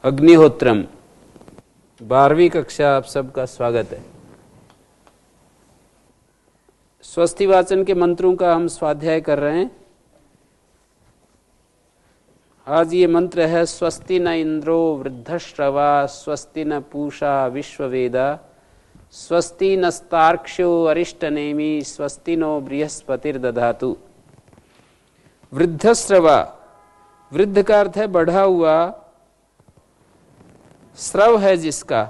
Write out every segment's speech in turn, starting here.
अग्निहोत्रम 12वीं कक्षा आप सबका स्वागत है। स्वस्ति वाचन के मंत्रों का हम स्वाध्याय कर रहे हैं। आज ये मंत्र है स्वस्ति न इंद्रो वृद्धश्रवा स्वस्ति न पूषा विश्ववेदा स्वस्ति नस्तार्क्ष्यो अरिष्टनेमि स्वस्ति नो बृहस्पतिर्दधातु। वृद्धश्रवा, वृद्ध का अर्थ है बढ़ा हुआ, स्रव है जिसका,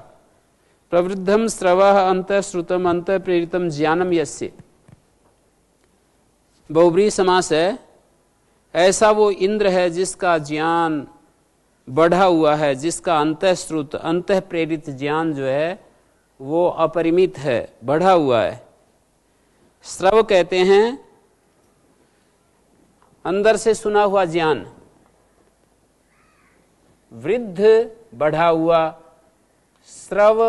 प्रवृद्धम स्रवः अंतःश्रुतम अंतःप्रेरितम ज्ञानम यस्य, बहुब्रीहि समास है। ऐसा वो इंद्र है जिसका ज्ञान बढ़ा हुआ है, जिसका अंतःश्रुत अंतःप्रेरित ज्ञान जो है वो अपरिमित है, बढ़ा हुआ है। स्रव कहते हैं अंदर से सुना हुआ ज्ञान, वृद्ध बढ़ा हुआ, स्रव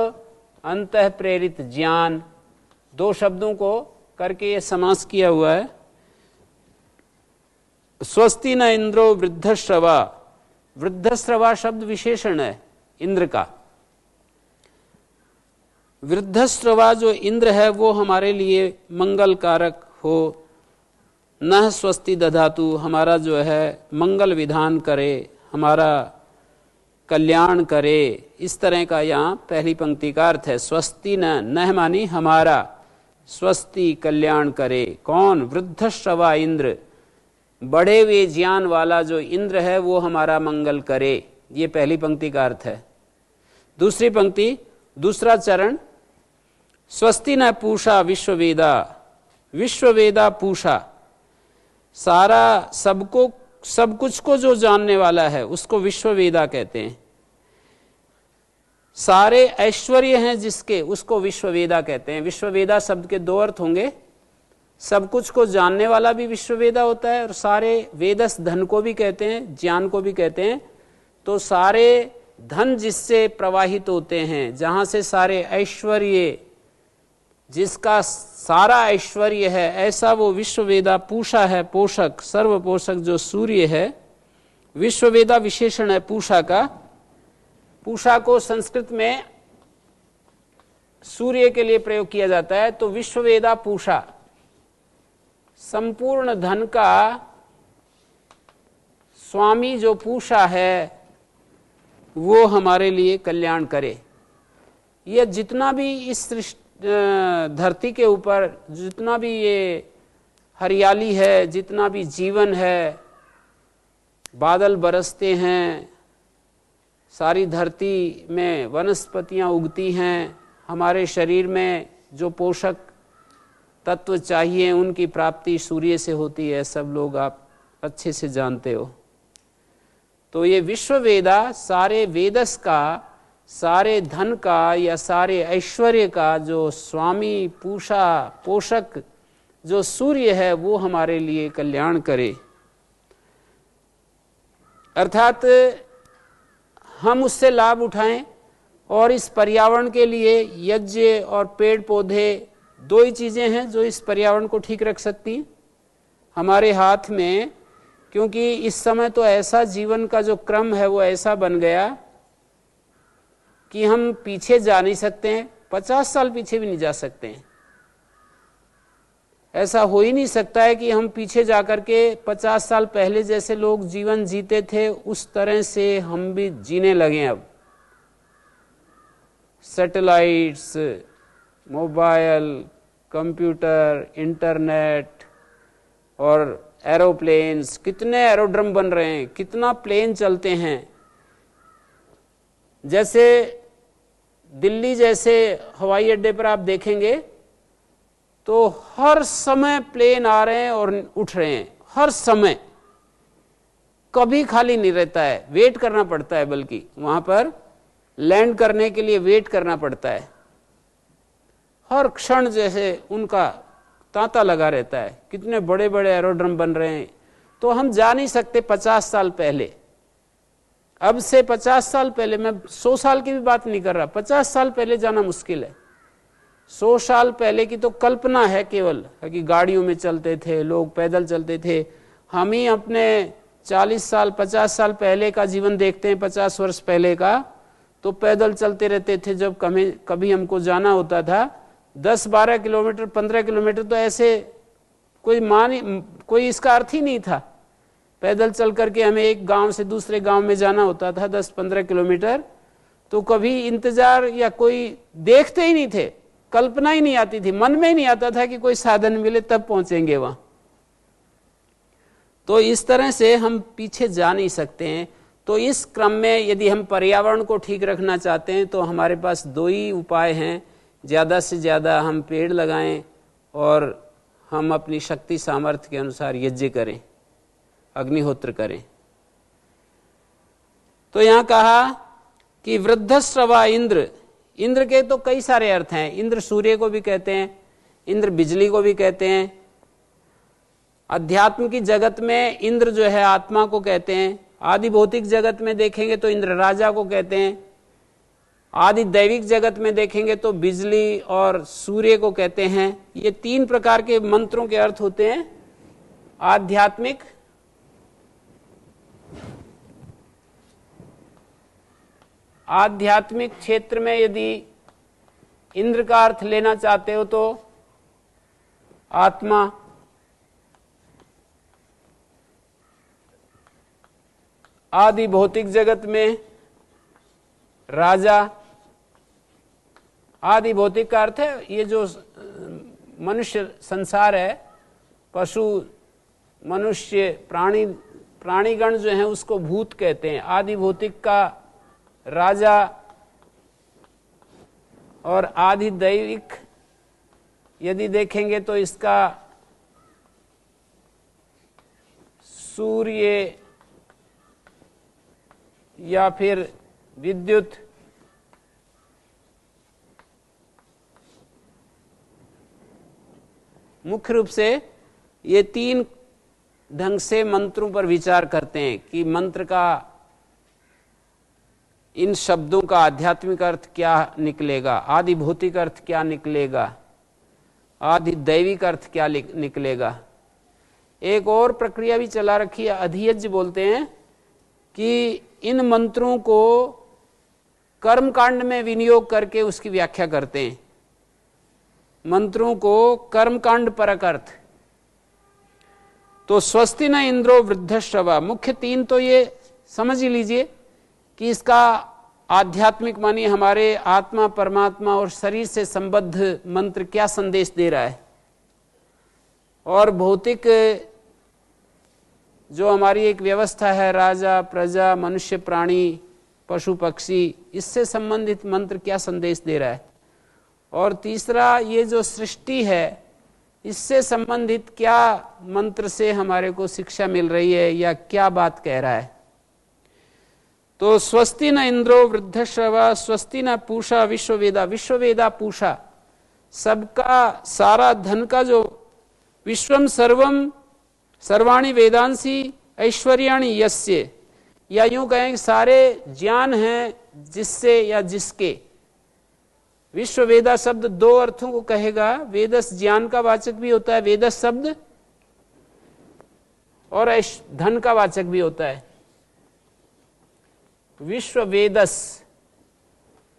अंतः प्रेरित ज्ञान, दो शब्दों को करके ये समास किया हुआ है। स्वस्ति न इंद्रो वृद्धश्रवा, वृद्धश्रवा शब्द विशेषण है इंद्र का। वृद्धश्रवा जो इंद्र है वो हमारे लिए मंगल कारक हो, न स्वस्ति दधातु, हमारा जो है मंगल विधान करे, हमारा कल्याण करे, इस तरह का यहाँ पहली पंक्ति का अर्थ है। स्वस्ति न मानी हमारा, स्वस्ति कल्याण करे। कौन? वृद्धश्रवा इंद्र, बढ़े हुए ज्ञान वाला जो इंद्र है वो हमारा मंगल करे, ये पहली पंक्ति का अर्थ है। दूसरी पंक्ति, दूसरा चरण, स्वस्ति न पूषा विश्ववेदा, विश्ववेदा पूषा, सारा सबको सब कुछ को जो जानने वाला है उसको विश्ववेदा कहते हैं। सारे ऐश्वर्य हैं जिसके, उसको विश्ववेदा कहते हैं। विश्ववेदा शब्द के दो अर्थ होंगे, सब कुछ को जानने वाला भी विश्ववेदा होता है और सारे वेदस धन को भी कहते हैं, ज्ञान को भी कहते हैं। तो सारे धन जिससे प्रवाहित होते हैं, जहां से सारे ऐश्वर्य, जिसका सारा ऐश्वर्य है, ऐसा वो विश्ववेदा पूषा है, पोषक, सर्व पोषक जो सूर्य है। विश्ववेदा विशेषण है पूषा का। पूषा को संस्कृत में सूर्य के लिए प्रयोग किया जाता है। तो विश्ववेदा पूषा, संपूर्ण धन का स्वामी जो पूषा है वो हमारे लिए कल्याण करे। यह जितना भी इस धरती के ऊपर जितना भी ये हरियाली है, जितना भी जीवन है, बादल बरसते हैं, सारी धरती में वनस्पतियां उगती हैं, हमारे शरीर में जो पोषक तत्व चाहिए उनकी प्राप्ति सूर्य से होती है, सब लोग आप अच्छे से जानते हो। तो ये विश्ववेदा सारे वेदस का, सारे धन का या सारे ऐश्वर्य का जो स्वामी पूषा पोषक जो सूर्य है वो हमारे लिए कल्याण करे। अर्थात हम उससे लाभ उठाएं और इस पर्यावरण के लिए यज्ञ और पेड़ पौधे, दो ही चीजें हैं जो इस पर्यावरण को ठीक रख सकती हैं हमारे हाथ में। क्योंकि इस समय तो ऐसा जीवन का जो क्रम है वो ऐसा बन गया कि हम पीछे जा नहीं सकते हैं, 50 साल पीछे भी नहीं जा सकते हैं। ऐसा हो ही नहीं सकता है कि हम पीछे जाकर के 50 साल पहले जैसे लोग जीवन जीते थे उस तरह से हम भी जीने लगे। अब सैटेलाइट्स, मोबाइल, कंप्यूटर, इंटरनेट और एरोप्लेन्स, कितने एरोड्रम बन रहे हैं, कितना प्लेन चलते हैं। जैसे दिल्ली जैसे हवाई अड्डे पर आप देखेंगे तो हर समय प्लेन आ रहे हैं और उठ रहे हैं, हर समय, कभी खाली नहीं रहता है, वेट करना पड़ता है, बल्कि वहां पर लैंड करने के लिए वेट करना पड़ता है। हर क्षण जैसे उनका तांता लगा रहता है, कितने बड़े बड़े एरोड्रम बन रहे हैं। तो हम जा नहीं सकते 50 साल पहले। अब से 50 साल पहले, मैं 100 साल की भी बात नहीं कर रहा, 50 साल पहले जाना मुश्किल है। 100 साल पहले की तो कल्पना है केवल, कि गाड़ियों में चलते थे लोग, पैदल चलते थे। हम ही अपने 40 साल 50 साल पहले का जीवन देखते हैं, 50 वर्ष पहले का, तो पैदल चलते रहते थे। जब कभी हमको जाना होता था 10-12 किलोमीटर 15 किलोमीटर, तो ऐसे कोई इसका अर्थ ही नहीं था। पैदल चल करके हमें एक गांव से दूसरे गांव में जाना होता था 10-15 किलोमीटर, तो कभी इंतजार या कोई देखते ही नहीं थे, कल्पना ही नहीं आती थी, मन में ही नहीं आता था कि कोई साधन मिले तब पहुंचेंगे वहां। तो इस तरह से हम पीछे जा नहीं सकते हैं। तो इस क्रम में यदि हम पर्यावरण को ठीक रखना चाहते हैं तो हमारे पास 2 ही उपाय हैं, ज़्यादा से ज़्यादा हम पेड़ लगाएं और हम अपनी शक्ति सामर्थ्य के अनुसार यज्ञ करें, अग्निहोत्र करें। तो यहाँ कहा कि वृद्धश्रवा इंद्र, इंद्र के तो कई सारे अर्थ हैं। इंद्र सूर्य को भी कहते हैं, इंद्र बिजली को भी कहते हैं। अध्यात्म की जगत में इंद्र जो है आत्मा को कहते हैं। आदि भौतिक जगत में देखेंगे तो इंद्र राजा को कहते हैं। आदि दैविक जगत में देखेंगे तो बिजली और सूर्य को कहते हैं। ये 3 प्रकार के मंत्रों के अर्थ होते हैं। आध्यात्मिक, आध्यात्मिक क्षेत्र में यदि इंद्र का अर्थ लेना चाहते हो तो आत्मा, आदि भौतिक जगत में राजा। आदि भौतिक का अर्थ है ये जो मनुष्य संसार है, पशु, मनुष्य, प्राणीगण जो है उसको भूत कहते हैं। आदि भौतिक का राजा, और आदि दैविक यदि देखेंगे तो इसका सूर्य या फिर विद्युत। मुख्य रूप से ये 3 ढंग से मंत्रों पर विचार करते हैं कि मंत्र का, इन शब्दों का आध्यात्मिक अर्थ क्या निकलेगा, आदि भौतिक अर्थ क्या निकलेगा, आदि दैविक अर्थ क्या निकलेगा। एक और प्रक्रिया भी चला रखी है, अधियज्ञ बोलते हैं, कि इन मंत्रों को कर्मकांड में विनियोग करके उसकी व्याख्या करते हैं। मंत्रों को कर्मकांड परक अर्थ। तो स्वस्ति न इंद्रो वृद्धश्रवा, मुख्य 3 तो ये समझ ही लीजिए कि इसका आध्यात्मिक मानी हमारे आत्मा, परमात्मा और शरीर से संबद्ध मंत्र क्या संदेश दे रहा है, और भौतिक जो हमारी एक व्यवस्था है, राजा, प्रजा, मनुष्य, प्राणी, पशु, पक्षी, इससे संबंधित मंत्र क्या संदेश दे रहा है। और तीसरा, ये जो सृष्टि है इससे संबंधित क्या मंत्र से हमारे को शिक्षा मिल रही है या क्या बात कह रहा है। तो स्वस्ति न इंद्रो वृद्धश्रवा, स्वस्ति न पूषा विश्ववेदा, विश्ववेदा पूषा, सबका सारा धन का जो विश्वम सर्वम सर्वाणि वेदांसी ऐश्वर्याणि यस्य, या यूं कहें सारे ज्ञान हैं जिससे या जिसके। विश्व वेदा शब्द 2 अर्थों को कहेगा। वेदस ज्ञान का वाचक भी होता है, वेदस शब्द, और धन का वाचक भी होता है। विश्व वेदस,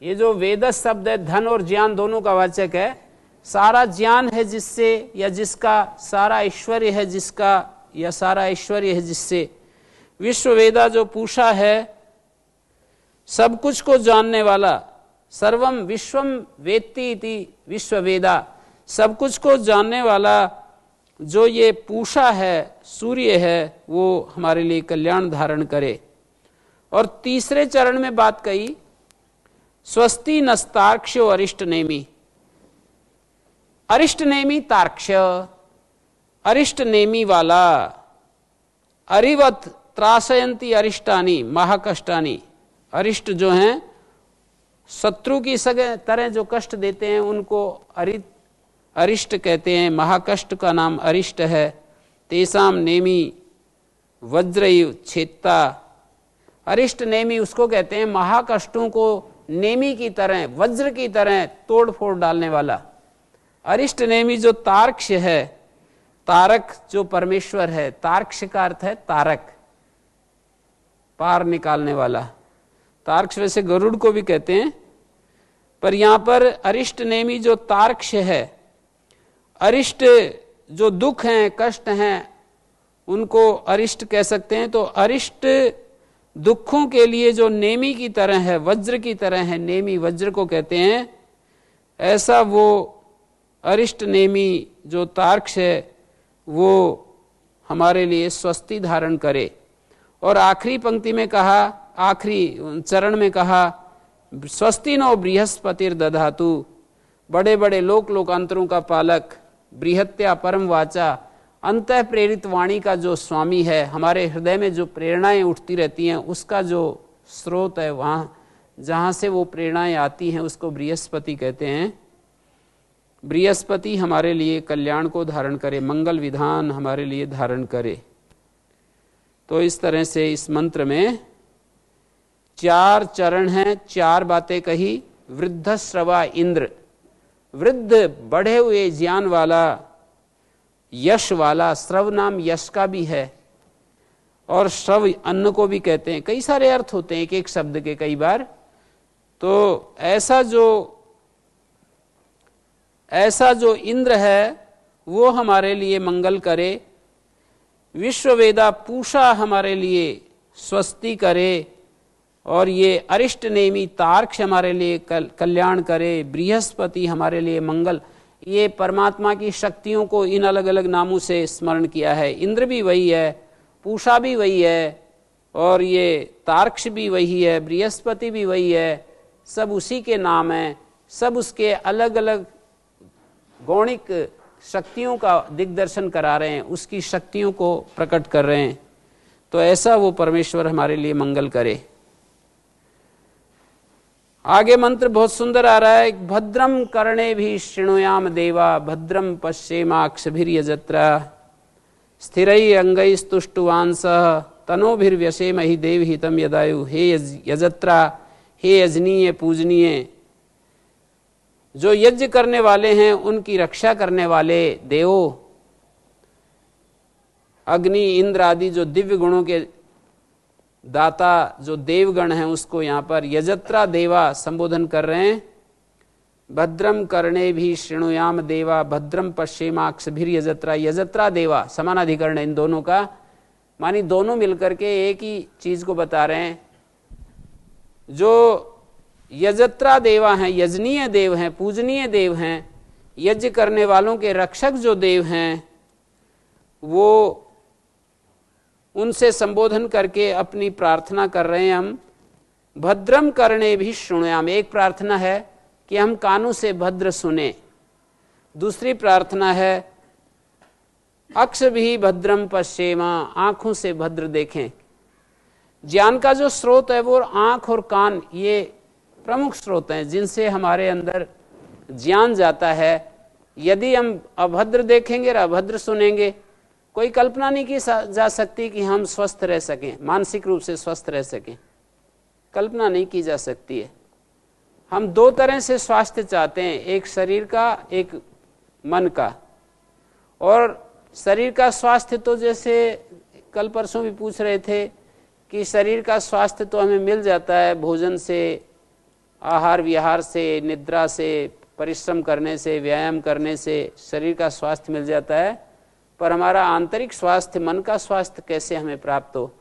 ये जो वेदस शब्द है धन और ज्ञान दोनों का वाचक है। सारा ज्ञान है जिससे या जिसका, सारा ऐश्वर्य है जिसका या सारा ऐश्वर्य है जिससे। विश्व वेदा जो पूषा है, सब कुछ को जानने वाला, सर्वम विश्वम वेत्ति इति विश्व वेदा, सब कुछ को जानने वाला जो ये पूषा है, सूर्य है, वो हमारे लिए कल्याण धारण करे। और तीसरे चरण में बात कही, स्वस्ति नस्तार्क्ष्यो अरिष्ट नेमी, अरिष्ट नेमी तार्क्ष, अरिष्ट नेमी वाला, अरिवत त्रासयंती अरिष्टानी महाकष्टानी, अरिष्ट जो हैं शत्रु की तरह जो कष्ट देते हैं उनको अरिष्ट कहते हैं। महाकष्ट का नाम अरिष्ट है। तेसाम नेमी वज्रयु छेत्ता, अरिष्ट नेमी उसको कहते हैं महाकष्टों को नेमी की तरह, वज्र की तरह तोड़ फोड़ डालने वाला। अरिष्ट नेमी जो तार्क्ष है, तारक जो परमेश्वर है, तार्क्ष का अर्थ है तारक, पार निकालने वाला। तार्क्ष वैसे गरुड़ को भी कहते हैं, पर यहां पर अरिष्ट नेमी जो तार्क्ष है, अरिष्ट जो दुख हैं, कष्ट हैं, उनको अरिष्ट कह सकते हैं। तो अरिष्ट दुखों के लिए जो नेमी की तरह है, वज्र की तरह है, नेमी वज्र को कहते हैं, ऐसा वो अरिष्ट नेमी जो तार्क्ष है वो हमारे लिए स्वस्ति धारण करे। और आखिरी पंक्ति में कहा, आखिरी चरण में कहा, स्वस्ति नो बृहस्पतिर दधातु, बड़े बड़े लोक लोकांतरों का पालक, बृहत्या परम वाचा, अंतः प्रेरित वाणी का जो स्वामी है, हमारे हृदय में जो प्रेरणाएं उठती रहती हैं उसका जो स्रोत है, वहां जहां से वो प्रेरणाएं आती हैं उसको बृहस्पति कहते हैं। बृहस्पति हमारे लिए कल्याण को धारण करे, मंगल विधान हमारे लिए धारण करे। तो इस तरह से इस मंत्र में 4 चरण हैं, 4 बातें कही। वृद्ध श्रवा इंद्र, वृद्ध बढ़े हुए ज्ञान वाला, यश वाला, श्रव नाम यश का भी है, और श्रव अन्न को भी कहते हैं। कई सारे अर्थ होते हैं एक एक शब्द के कई बार। तो ऐसा जो इंद्र है वो हमारे लिए मंगल करे, विश्ववेदा पूषा हमारे लिए स्वस्ति करे, और ये अरिष्ट नेमी तार्क्ष हमारे लिए कल्याण करे, बृहस्पति हमारे लिए मंगल। ये परमात्मा की शक्तियों को इन अलग अलग नामों से स्मरण किया है। इंद्र भी वही है, पूषा भी वही है, और ये तार्क्ष भी वही है, बृहस्पति भी वही है, सब उसी के नाम हैं। सब उसके अलग अलग गौणिक शक्तियों का दिग्दर्शन करा रहे हैं, उसकी शक्तियों को प्रकट कर रहे हैं। तो ऐसा वो परमेश्वर हमारे लिए मंगल करे। आगे मंत्र बहुत सुंदर आ रहा है, भद्रम कर्णे भी शृणुयाम देवा, भद्रम पश्येमाक्षभिर्यजत्रा, स्थिरै अंगैस्तुष्टुवांसः तनोभिर्व्यसेमहि देवहितं यदायु। हे यजत्रा, हे यजनीय पूजनीय, जो यज्ञ करने वाले हैं उनकी रक्षा करने वाले देवो, अग्नि इंद्र आदि जो दिव्य गुणों के दाता जो देवगण हैं उसको यहाँ पर यजत्रा देवा संबोधन कर रहे हैं। भद्रम कर्णे भी शृणुयाम देवा, भद्रम पश्येमाक्षभिर यजत्रा। यजत्रा देवा समानाधिकरण इन दोनों का, मानी दोनों मिलकर के एक ही चीज को बता रहे हैं। जो यजत्रा देवा हैं, यजनीय देव हैं, पूजनीय देव हैं, यज्ञ करने वालों के रक्षक जो देव हैं, वो उनसे संबोधन करके अपनी प्रार्थना कर रहे हैं। हम भद्रम कर्णे भी शृणुयाम, एक प्रार्थना है कि हम कानों से भद्र सुने, दूसरी प्रार्थना है अक्ष भी भद्रम पश्येमा, आंखों से भद्र देखें। ज्ञान का जो स्रोत है वो आंख और कान, ये प्रमुख स्रोत हैं जिनसे हमारे अंदर ज्ञान जाता है। यदि हम अभद्र देखेंगे और अभद्र सुनेंगे, कोई कल्पना नहीं की जा सकती कि हम स्वस्थ रह सकें, मानसिक रूप से स्वस्थ रह सकें, कल्पना नहीं की जा सकती है। हम 2 तरह से स्वास्थ्य चाहते हैं, एक शरीर का, एक मन का। और शरीर का स्वास्थ्य तो जैसे कल परसों भी पूछ रहे थे कि शरीर का स्वास्थ्य तो हमें मिल जाता है भोजन से, आहार विहार से, निद्रा से, परिश्रम करने से, व्यायाम करने से शरीर का स्वास्थ्य मिल जाता है। पर हमारा आंतरिक स्वास्थ्य, मन का स्वास्थ्य कैसे हमें प्राप्त हो?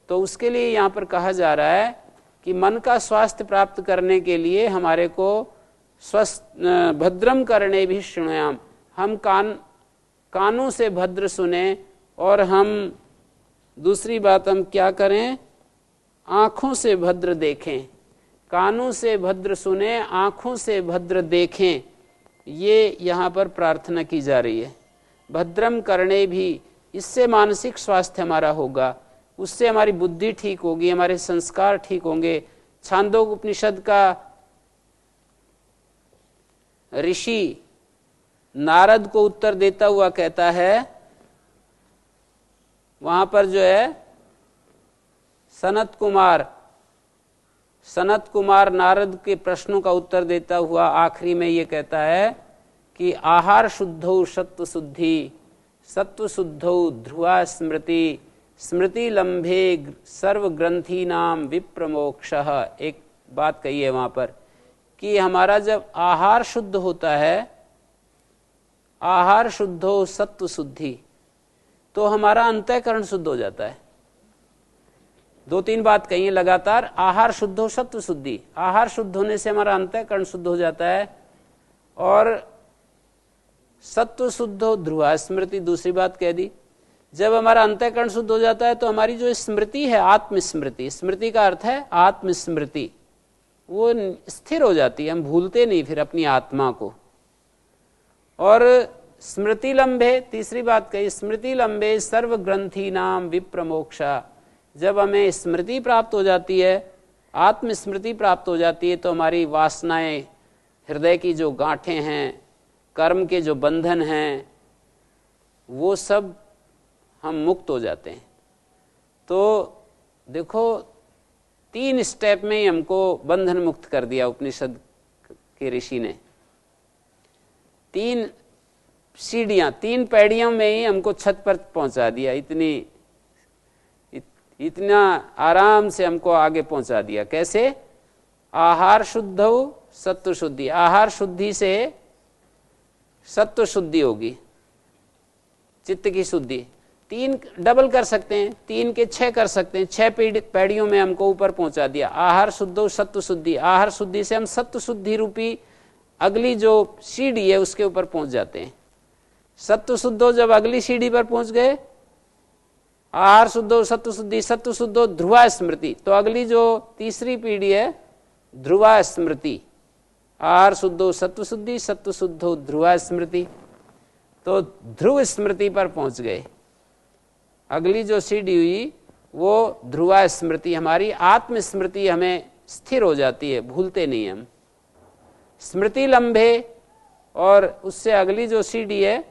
तो उसके लिए यहाँ पर कहा जा रहा है कि मन का स्वास्थ्य प्राप्त करने के लिए हमारे को भद्रम करने भी शृणुयाम, हम कानों से भद्र सुने, और हम दूसरी बात हम क्या करें, आँखों से भद्र देखें। कानों से भद्र सुने, आँखों से भद्र देखें, ये यहाँ पर प्रार्थना की जा रही है। भद्रम करने भी, इससे मानसिक स्वास्थ्य हमारा होगा, उससे हमारी बुद्धि ठीक होगी, हमारे संस्कार ठीक होंगे। छांदोग उपनिषद का ऋषि नारद को उत्तर देता हुआ कहता है, वहां पर जो है सनत कुमार सनत कुमार नारद के प्रश्नों का उत्तर देता हुआ आखिरी में ये कहता है कि आहार शुद्धौ सत्व शुद्धि, सत्व शुद्धौ ध्रुवा स्मृति, स्मृति लंबे सर्व ग्रंथि नाम विप्रमोक्षः। एक बात कही है वहां पर कि हमारा जब आहार शुद्ध होता है, आहार शुद्धो सत्व शुद्धि, तो हमारा अंतःकरण शुद्ध हो जाता है। दो तीन बात कही है लगातार, आहार शुद्ध हो सत्व शुद्धि, आहार शुद्ध होने से हमारा अंतःकरण शुद्ध हो जाता है, और सत्व शुद्ध हो ध्रुवा स्मृति, दूसरी बात कह दी। जब हमारा अंतःकरण शुद्ध हो जाता है तो हमारी जो स्मृति है, आत्मस्मृति, स्मृति का अर्थ है आत्मस्मृति, वो स्थिर हो जाती है, हम भूलते नहीं फिर अपनी आत्मा को। और स्मृति लंबे, तीसरी बात कही, स्मृति लंबे सर्व ग्रंथि नाम विप्रमोक्षा। जब हमें स्मृति प्राप्त हो जाती है, आत्मस्मृति प्राप्त हो जाती है, तो हमारी वासनाएं, हृदय की जो गांठें हैं, कर्म के जो बंधन हैं, वो सब हम मुक्त हो जाते हैं। तो देखो 3 स्टेप में ही हमको बंधन मुक्त कर दिया उपनिषद के ऋषि ने। 3 सीढ़ियां, 3 पैड़ियों में ही हमको छत पर पहुंचा दिया। इतना आराम से हमको आगे पहुंचा दिया। कैसे? आहार शुद्ध हो सत्व शुद्धि, आहार शुद्धि से सत्व शुद्धि होगी, चित्त की शुद्धि। 3 डबल कर सकते हैं, 3 के 6 कर सकते हैं। 6 पैड़ियों में हमको ऊपर पहुंचा दिया। आहार शुद्धो सत्व शुद्धि, आहार शुद्धि से हम सत्व शुद्धि रूपी अगली जो सीढ़ी है उसके ऊपर पहुंच जाते हैं। सत्व शुद्धो जब अगली सीढ़ी पर पहुंच गए, आहार शुद्धो सत्व शुद्धि, सत्व शुद्धो ध्रुवा स्मृति, तो अगली जो तीसरी पीढ़ी है ध्रुवा स्मृति। आहार शुद्धो सत्व शुद्धि, सत्व शुद्धो ध्रुवा स्मृति, तो ध्रुव स्मृति पर पहुंच गए। अगली जो सीढ़ी हुई वो ध्रुवा स्मृति, हमारी आत्मस्मृति हमें स्थिर हो जाती है, भूलते नहीं हम। स्मृति लंबे, और उससे अगली जो सीढ़ी है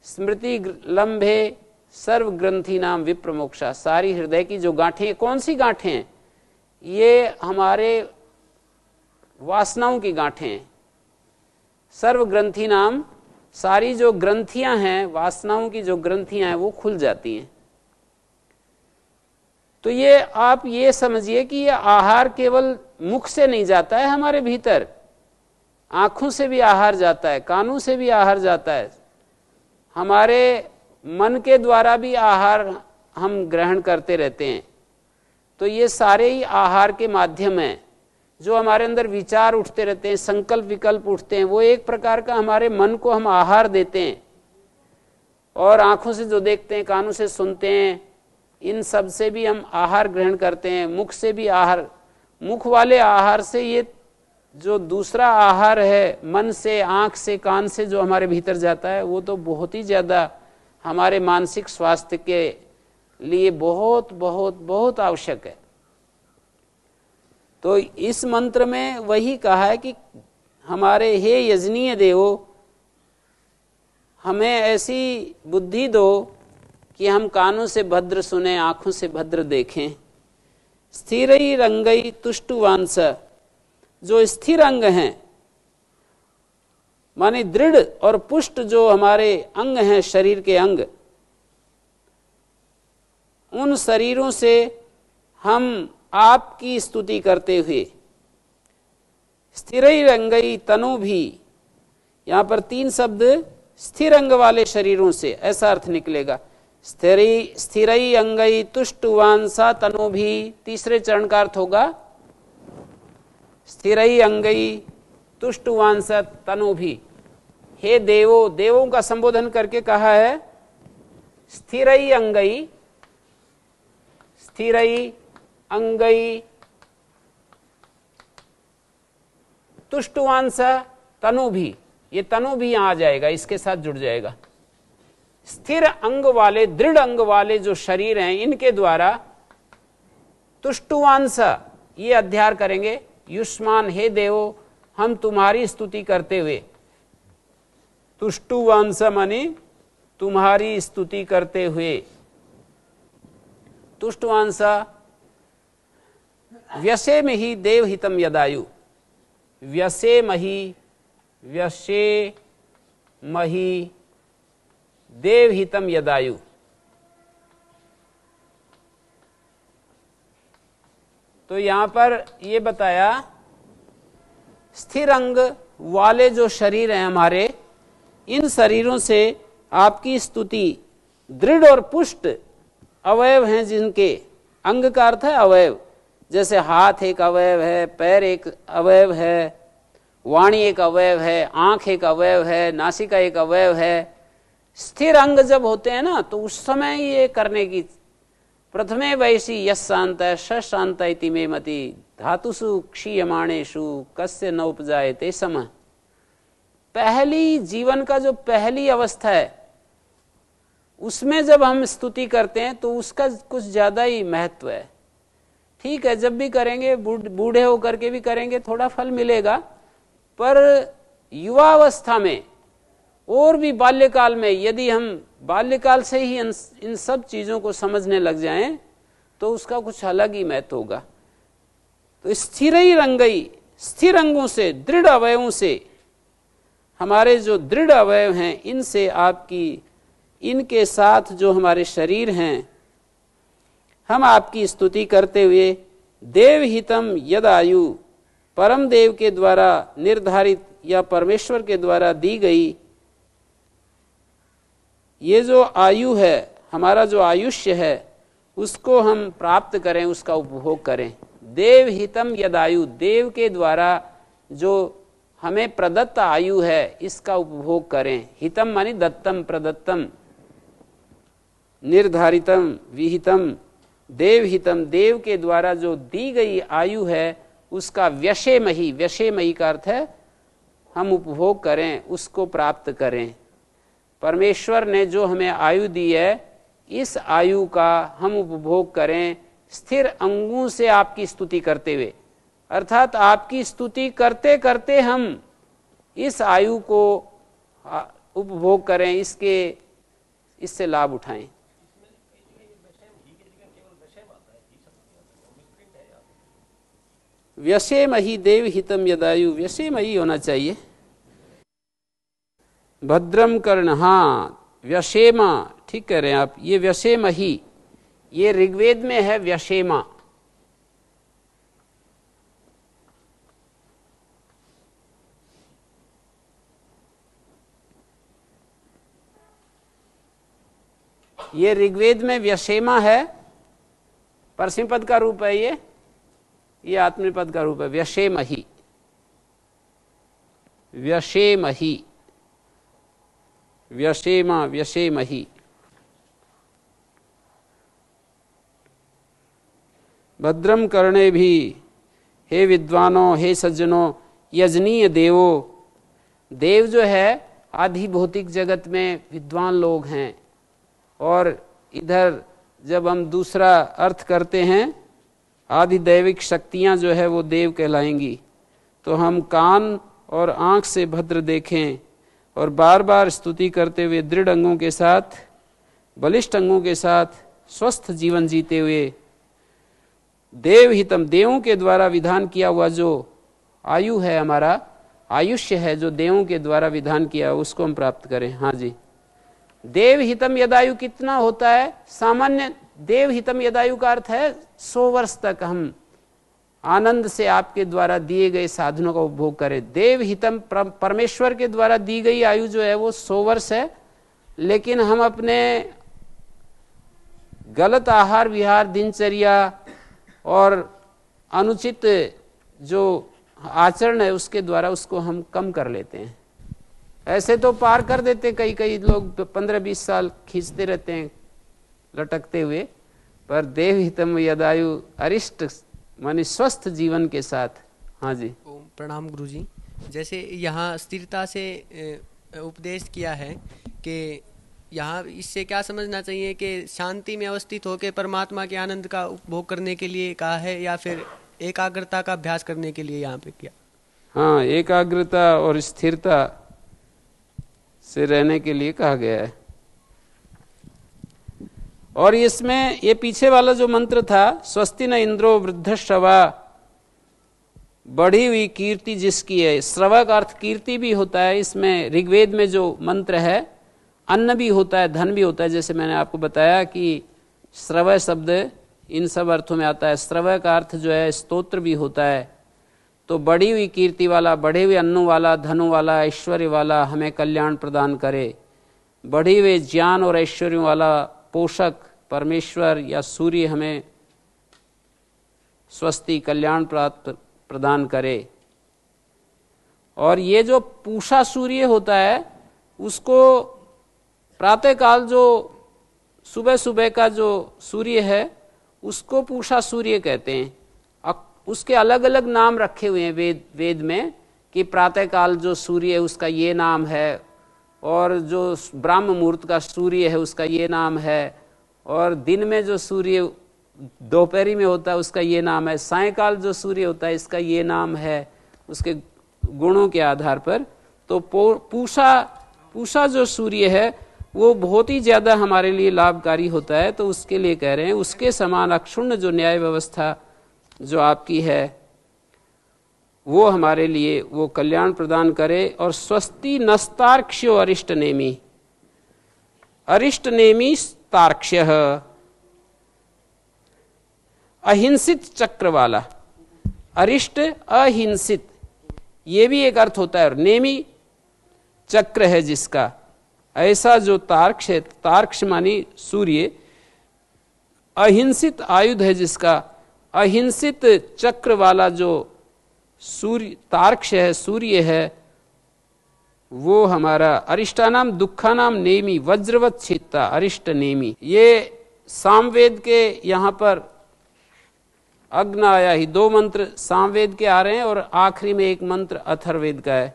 स्मृति लंबे सर्व ग्रंथि नाम विप्रमोक्षा। सारी हृदय की जो गांठें, कौन सी गांठें हैं? ये हमारे वासनाओं की गांठें हैं। सर्व ग्रंथि नाम, सारी जो ग्रंथियां हैं, वासनाओं की जो ग्रंथियां हैं वो खुल जाती हैं। तो ये आप ये समझिए कि ये आहार केवल मुख से नहीं जाता है, हमारे भीतर आंखों से भी आहार जाता है, कानों से भी आहार जाता है, हमारे मन के द्वारा भी आहार हम ग्रहण करते रहते हैं। तो ये सारे ही आहार के माध्यम हैं। जो हमारे अंदर विचार उठते रहते हैं, संकल्प विकल्प उठते हैं, वो एक प्रकार का हमारे मन को हम आहार देते हैं। और आंखों से जो देखते हैं, कानों से सुनते हैं, इन सब से भी हम आहार ग्रहण करते हैं। मुख से भी आहार, मुख वाले आहार से ये जो दूसरा आहार है मन से, आंख से, कान से जो हमारे भीतर जाता है, वो तो बहुत ही ज्यादा हमारे मानसिक स्वास्थ्य के लिए बहुत बहुत बहुत आवश्यक है। तो इस मंत्र में वही कहा है कि हमारे हे यजनीय देवो, हमें ऐसी बुद्धि दो कि हम कानों से भद्र सुने, आंखों से भद्र देखें। स्थिरई रंगई तुष्टुवांस, जो स्थिर अंग हैं, माने दृढ़ और पुष्ट जो हमारे अंग हैं, शरीर के अंग, उन शरीरों से हम आपकी स्तुति करते हुए, स्थिरई रंगई तनु भी, यहां पर 3 शब्द, स्थिर अंग वाले शरीरों से, ऐसा अर्थ निकलेगा। स्थिरई अंगई तुष्टुवांसा तनु भी, तीसरे चरण का अर्थ होगा स्थिरई अंगई तुष्टुवांसा तनु भी। हे देवो, देवों का संबोधन करके कहा है स्थिरई अंगई, स्थिरई अंगई तुष्टुवांसा तनु भी, ये तनु भी यहां आ जाएगा, इसके साथ जुड़ जाएगा। स्थिर अंग वाले, दृढ़ अंग वाले जो शरीर हैं, इनके द्वारा तुष्टुवांसा, ये अध्यार करेंगे। युष्मान, हे देवो, हम तुम्हारी स्तुति करते हुए, तुष्टुवांसा माने तुम्हारी स्तुति करते हुए। तुष्टुवांसा व्यसेमहि देवहितम यदायु, व्यसेमहि, व्यसेमहि देवहितम यदायु। तो यहां पर ये बताया स्थिर अंग वाले जो शरीर हैं हमारे, इन शरीरों से आपकी स्तुति, दृढ़ और पुष्ट अवयव हैं जिनके, अंग का अर्थ है अवयव, जैसे हाथ एक अवयव है, पैर एक अवयव है, वाणी एक अवयव है, आंख एक अवयव है, नासिका एक अवयव है। स्थिर अंग जब होते हैं ना, तो उस समय ये करने की, प्रथमे वैसी यश शांत शांत इति मे मति, धातुषु क्षीयमाणेषु कस्य न उपजायते समः। पहली जीवन का जो पहली अवस्था है, उसमें जब हम स्तुति करते हैं तो उसका कुछ ज्यादा ही महत्व है। ठीक है, जब भी करेंगे, बूढ़े होकर के भी करेंगे, थोड़ा फल मिलेगा, पर युवावस्था में और भी बाल्यकाल में, यदि हम बाल्यकाल से ही इन सब चीजों को समझने लग जाएं, तो उसका कुछ अलग ही महत्व होगा। तो स्थिर ही रंगई, स्थिर अंगों से, दृढ़ अवयवों से, हमारे जो दृढ़ अवयव हैं, इनसे आपकी, इनके साथ जो हमारे शरीर हैं, हम आपकी स्तुति करते हुए देवहितम यदायु, परम देव के द्वारा निर्धारित या परमेश्वर के द्वारा दी गई ये जो आयु है, हमारा जो आयुष्य है, उसको हम प्राप्त करें, उसका उपभोग करें। देवहितम यदायु, देव के द्वारा जो हमें प्रदत्त आयु है, इसका उपभोग करें। हितम मानी दत्तम, प्रदत्तम, निर्धारितम, विहितम, देवहितम, देव के द्वारा जो दी गई आयु है, उसका व्यसेमहि, व्यसेमहि का अर्थ है हम उपभोग करें, उसको प्राप्त करें। परमेश्वर ने जो हमें आयु दी है, इस आयु का हम उपभोग करें, स्थिर अंगों से आपकी स्तुति करते हुए, अर्थात आपकी स्तुति करते करते हम इस आयु को उपभोग करें, इससे लाभ उठाएं। व्यसेमहि देवहितम यदायु, व्यसेमहि होना चाहिए। भद्रम कर्ण, हाँ, व्यसेमा, ठीक कह रहे हैं आप, ये व्यसेमहि, ये ऋग्वेद में है व्यसेमा। ये ऋग्वेद में व्यसेमा है, परसिंपद का रूप है, ये आत्मनिपद का रूप है, व्यसेमहि, व्यसेमहि, व्यसेमा, व्यसेमहि। भद्रम कर्णे भी, हे विद्वानों, हे सज्जनों, यजनीय देवो, देव जो है आधि भौतिक जगत में विद्वान लोग हैं, और इधर जब हम दूसरा अर्थ करते हैं, आदि दैविक शक्तियां जो है वो देव कहलाएंगी। तो हम कान और आंख से भद्र देखें और बार बार स्तुति करते हुए दृढ़ अंगों के साथ, बलिष्ठ अंगों के साथ स्वस्थ जीवन जीते हुए देवहितम, देवों के द्वारा विधान किया हुआ जो आयु है, हमारा आयुष्य है, जो देवों के द्वारा विधान किया, उसको हम प्राप्त करें। हाँ जी, देवहितम यदायु कितना होता है? सामान्य देवहितम यदायु का अर्थ है 100 वर्ष तक हम आनंद से आपके द्वारा दिए गए साधनों का उपभोग करें। देवहितम, परमेश्वर के द्वारा दी गई आयु जो है वो 100 वर्ष है, लेकिन हम अपने गलत आहार विहार, दिनचर्या और अनुचित जो आचरण है उसके द्वारा उसको हम कम कर लेते हैं। ऐसे तो पार कर देते, कई लोग 15-20 साल खींचते रहते हैं लटकते हुए, पर देवहितम यदायु अरिष्ट मानी स्वस्थ जीवन के साथ। हाँ जी, प्रणाम गुरुजी। जैसे यहाँ स्थिरता से उपदेश किया है कि यहाँ इससे क्या समझना चाहिए कि शांति में अवस्थित होकर परमात्मा के आनंद का उपभोग करने के लिए कहा है, या फिर एकाग्रता का अभ्यास करने के लिए यहाँ पे किया? हाँ, एकाग्रता और स्थिरता से रहने के लिए कहा गया है। और इसमें ये पीछे वाला जो मंत्र था, स्वस्ति न इंद्रो वृद्धश्रवा बढ़ी हुई कीर्ति जिसकी है। श्रवः का अर्थ कीर्ति भी होता है, इसमें ऋग्वेद में जो मंत्र है अन्न भी होता है, धन भी होता है। जैसे मैंने आपको बताया कि श्रवः शब्द इन सब अर्थों में आता है। श्रवः का अर्थ जो है स्तोत्र भी होता है। तो बढ़ी हुई कीर्ति वाला, बढ़े हुए अन्नों वाला, धनों वाला, ऐश्वर्य वाला हमें कल्याण प्रदान करे। बढ़े हुए ज्ञान और ऐश्वर्य वाला पोषक परमेश्वर या सूर्य हमें स्वस्ति कल्याण प्राप्त प्रदान करे। और ये जो पूषा सूर्य होता है उसको प्रातःकाल जो सुबह सुबह का जो सूर्य है उसको पूषा सूर्य कहते हैं। उसके अलग अलग नाम रखे हुए हैं वेद में कि प्रातःकाल जो सूर्य है उसका ये नाम है, और जो ब्रह्म मुहूर्त का सूर्य है उसका ये नाम है, और दिन में जो सूर्य दोपहरी में होता है उसका ये नाम है, सायंकाल जो सूर्य होता है इसका ये नाम है, उसके गुणों के आधार पर। तो पूषा जो सूर्य है वो बहुत ही ज़्यादा हमारे लिए लाभकारी होता है। तो उसके लिए कह रहे हैं उसके समान अक्षुण्ण जो न्याय व्यवस्था जो आपकी है वो हमारे लिए वो कल्याण प्रदान करे। और स्वस्ति नस्तार्क्ष्यो अरिष्ट नेमी, अरिष्ट नेमी तार्क्ष्य, अहिंसित चक्र वाला। अरिष्ट अहिंसित ये भी एक अर्थ होता है, और नेमी चक्र है जिसका, ऐसा जो तार्क्ष है, तार्क्ष मानी सूर्य, अहिंसित आयुध है जिसका, अहिंसित चक्र वाला जो सूर्य तार्क्ष है, सूर्य है, वो हमारा अरिष्टानाम दुखानाम नेमी वज्रवत छित्ता अरिष्ट नेमी। ये सामवेद के यहाँ पर अग्न आया ही, दो मंत्र सामवेद के आ रहे हैं और आखिरी में एक मंत्र अथर्ववेद का है।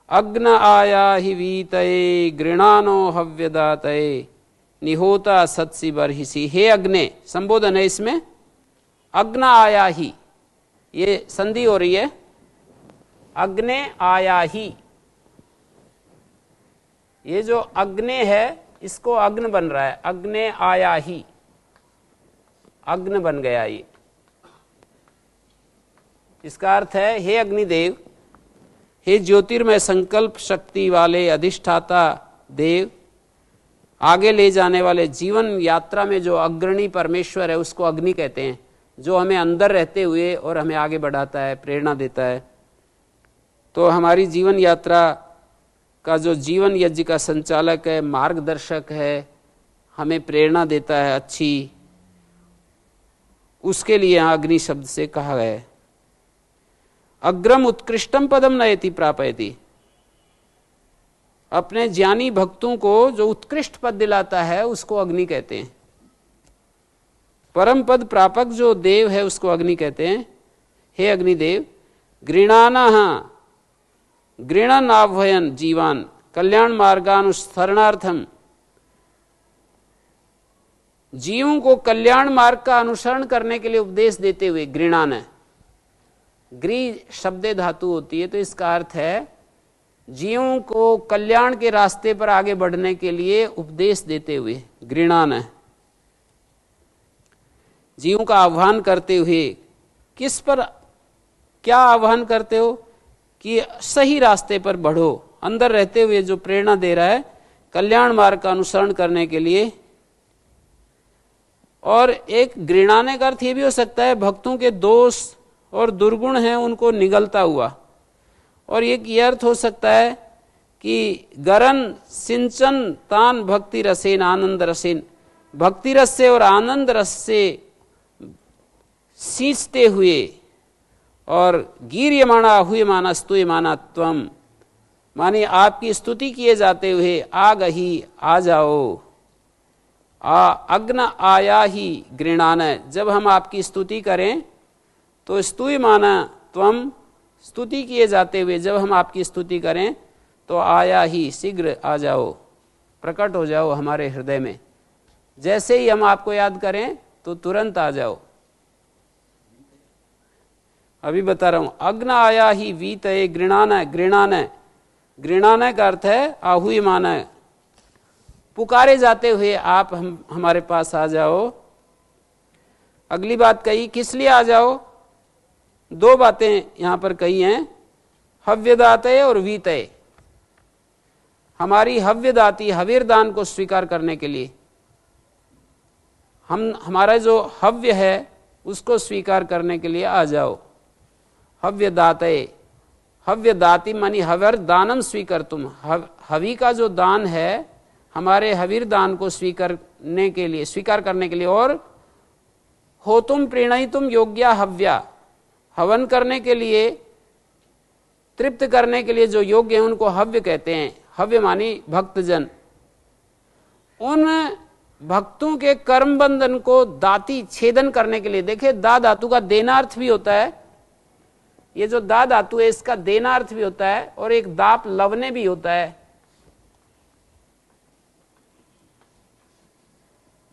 अग्न आया ही वीतये गृणानो हव्यदातये निहोता सत्सी बर्हिसी। हे अग्ने संबोधन है इसमें, अग्न आया ही, ये संधि हो रही है, अग्ने आया ही। ये जो अग्ने है इसको अग्न बन रहा है, अग्ने आया ही, अग्न बन गया ये। इसका अर्थ है हे अग्निदेव, हे ज्योतिर्मय संकल्प शक्ति वाले अधिष्ठाता देव, आगे ले जाने वाले जीवन यात्रा में जो अग्रणी परमेश्वर है उसको अग्नि कहते हैं, जो हमें अंदर रहते हुए और हमें आगे बढ़ाता है, प्रेरणा देता है। तो हमारी जीवन यात्रा का जो जीवन यज्ञ का संचालक है, मार्गदर्शक है, हमें प्रेरणा देता है अच्छी, उसके लिए यहाँ अग्नि शब्द से कहा गया है। अग्रम उत्कृष्टम पदम नयति प्रापयति, अपने ज्ञानी भक्तों को जो उत्कृष्ट पद दिलाता है उसको अग्नि कहते हैं। परम पद प्रापक जो देव है उसको अग्नि कहते हैं। हे अग्निदेव, गृणानः गृणन आह्वयन जीवान कल्याण मार्गानुसरणार्थम, जीवों को कल्याण मार्ग का अनुसरण करने के लिए उपदेश देते हुए, गृणान ग्री शब्दे धातु होती है, तो इसका अर्थ है जीवों को कल्याण के रास्ते पर आगे बढ़ने के लिए उपदेश देते हुए, गृणान है। जीवों का आह्वान करते हुए, किस पर क्या आह्वान करते हो कि सही रास्ते पर बढ़ो, अंदर रहते हुए जो प्रेरणा दे रहा है कल्याण मार्ग का अनुसरण करने के लिए। और एक गृणाने का अर्थ ये भी हो सकता है भक्तों के दोष और दुर्गुण हैं उनको निगलता हुआ, और एक ये अर्थ हो सकता है कि गरन सिंचन तान भक्ति रसेन आनंद रसेन, भक्ति रस से और आनंद रस से सींचते हुए, और गीर्यमाणा हुयमाना स्तूयमाना त्वम, माने आपकी स्तुति किए जाते हुए आ गही आ जाओ। अग्न आया ही गृणान, जब हम आपकी स्तुति करें तो स्तूयमाना त्वम, स्तुति किए जाते हुए जब हम आपकी स्तुति करें तो आया ही, शीघ्र आ जाओ, प्रकट हो जाओ हमारे हृदय में। जैसे ही हम आपको याद करें तो तुरंत आ जाओ। अभी बता रहा हूं, अग्न आया ही वीतये गृणान, गृणान, गृणान का अर्थ है आहुयमान, पुकारे जाते हुए आप हमारे पास आ जाओ। अगली बात कही, किस लिए आ जाओ? दो बातें यहां पर कही हैं, हव्यदातय और वीतय। हमारी हव्यदाती हवीरदान को स्वीकार करने के लिए हमारा जो हव्य है उसको स्वीकार करने के लिए आ जाओ। हव्यदातय, हव्यदाती मानी हवर दानम स्वीकार तुम, हवि का जो दान है हमारे हवीर दान को स्वीकार करने के लिए, और हो तुम प्रीणई तुम योग्या हव्या, हवन करने के लिए तृप्त करने के लिए जो योग्य है उनको हव्य कहते हैं। हव्य मानी भक्तजन। उन भक्तों के कर्म बंधन को दाती छेदन करने के लिए, देखिए दा धातु का देना अर्थ भी होता है, ये जो दा धातु है इसका देना अर्थ भी होता है, और एक दाप लवने भी होता है,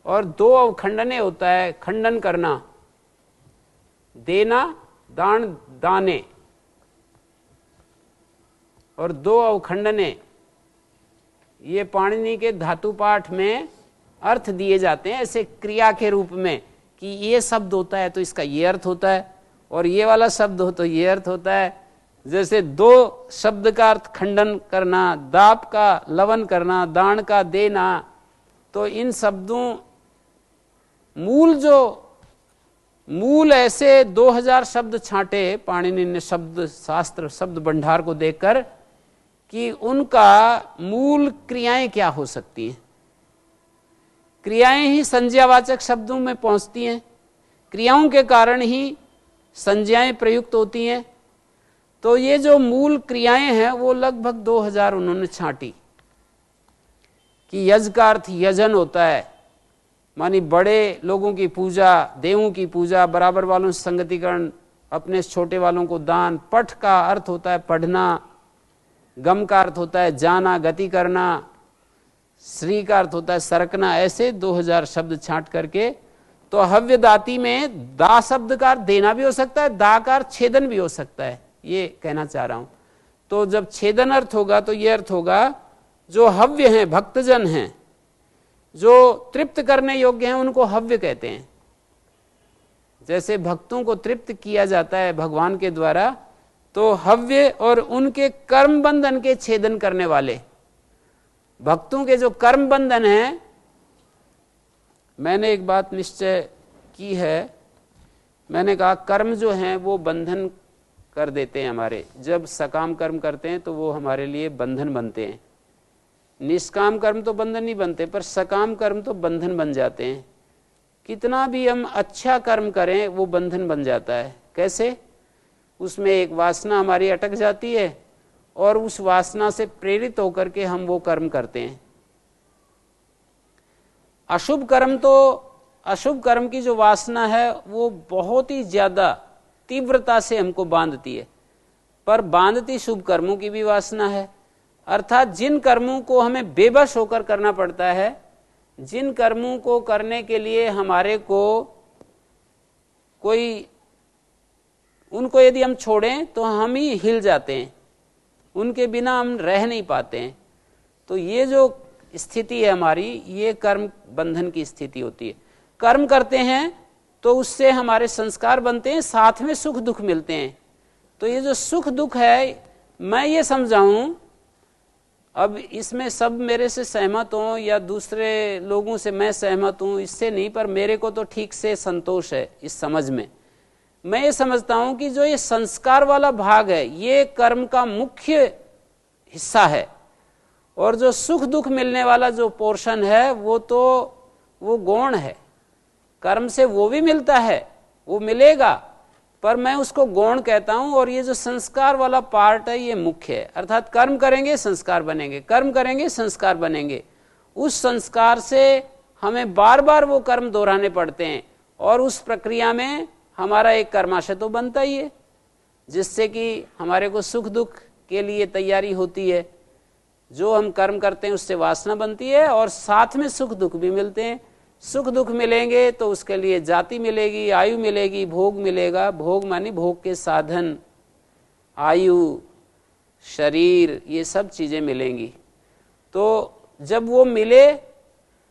और दो अवखंडने होता है, खंडन करना, देना दान दाने, और दो अवखंडने, ये पाणिनि के धातु पाठ में अर्थ दिए जाते हैं ऐसे क्रिया के रूप में कि ये शब्द होता है तो इसका ये अर्थ होता है, और ये वाला शब्द हो तो ये अर्थ होता है। जैसे दो शब्द का अर्थ खंडन करना, दाप का लवन करना, दान का देना, तो इन शब्दों मूल ऐसे 2000 शब्द छांटे पाणिनि ने शब्द शास्त्र शब्द भंडार को देखकर कि उनका मूल क्रियाएं क्या हो सकती हैं। क्रियाएं ही संज्ञावाचक शब्दों में पहुंचती हैं, क्रियाओं के कारण ही संज्ञाएं प्रयुक्त होती हैं। तो ये जो मूल क्रियाएं हैं वो लगभग 2000 उन्होंने छांटी कि यज का अर्थ यजन होता है, मानी बड़े लोगों की पूजा, देवों की पूजा, बराबर वालों से संगतिकरण, अपने छोटे वालों को दान। पठ का अर्थ होता है पढ़ना, गम का अर्थ होता है जाना, गति करना, श्री का अर्थ होता है सरकना। ऐसे 2000 शब्द छांट करके तो हव्यदाती में दा शब्द का अर्थ देना भी हो सकता है, दा का अर्थ छेदन भी हो सकता है, ये कहना चाह रहा हूं। तो जब छेदन अर्थ होगा तो ये अर्थ होगा जो हव्य हैं, भक्तजन हैं, जो तृप्त करने योग्य हैं, उनको हव्य कहते हैं। जैसे भक्तों को तृप्त किया जाता है भगवान के द्वारा, तो हव्य और उनके कर्म बंधन के छेदन करने वाले भक्तों के जो कर्म बंधन हैं। मैंने एक बात निश्चय की है, मैंने कहा कर्म जो हैं वो बंधन कर देते हैं हमारे। जब सकाम कर्म करते हैं तो वो हमारे लिए बंधन बनते हैं, निष्काम कर्म तो बंधन नहीं बनते, पर सकाम कर्म तो बंधन बन जाते हैं। कितना भी हम अच्छा कर्म करें वो बंधन बन जाता है। कैसे? उसमें एक वासना हमारी अटक जाती है और उस वासना से प्रेरित होकर के हम वो कर्म करते हैं। अशुभ कर्म की जो वासना है वो बहुत ही ज्यादा तीव्रता से हमको बांधती है, पर बांधती शुभ कर्मों की भी वासना है। अर्थात जिन कर्मों को हमें बेबस होकर करना पड़ता है, जिन कर्मों को करने के लिए हमारे को कोई, उनको यदि हम छोड़ें तो हम ही हिल जाते हैं, उनके बिना हम रह नहीं पाते हैं। तो ये जो स्थिति है हमारी, ये कर्म बंधन की स्थिति होती है। कर्म करते हैं तो उससे हमारे संस्कार बनते हैं, साथ में सुख दुख मिलते हैं। तो ये जो सुख दुख है, मैं ये समझाऊं, अब इसमें सब मेरे से सहमत हों या दूसरे लोगों से मैं सहमत हूं, इससे नहीं, पर मेरे को तो ठीक से संतोष है इस समझ में। मैं ये समझता हूं कि जो ये संस्कार वाला भाग है ये कर्म का मुख्य हिस्सा है, और जो सुख दुख मिलने वाला जो पोर्शन है वो गौण है। कर्म से वो भी मिलता है, वो मिलेगा, पर मैं उसको गौण कहता हूं, और ये जो संस्कार वाला पार्ट है ये मुख्य है। अर्थात कर्म करेंगे संस्कार बनेंगे, कर्म करेंगे संस्कार बनेंगे। उस संस्कार से हमें बार बार वो कर्म दोहराने पड़ते हैं, और उस प्रक्रिया में हमारा एक कर्माशय तो बनता ही है, जिससे कि हमारे को सुख दुख के लिए तैयारी होती है। जो हम कर्म करते हैं उससे वासना बनती है, और साथ में सुख दुख भी मिलते हैं। सुख दुख मिलेंगे तो उसके लिए जाति मिलेगी, आयु मिलेगी, भोग मिलेगा। भोग मानी भोग के साधन, आयु, शरीर, ये सब चीजें मिलेंगी। तो जब वो मिले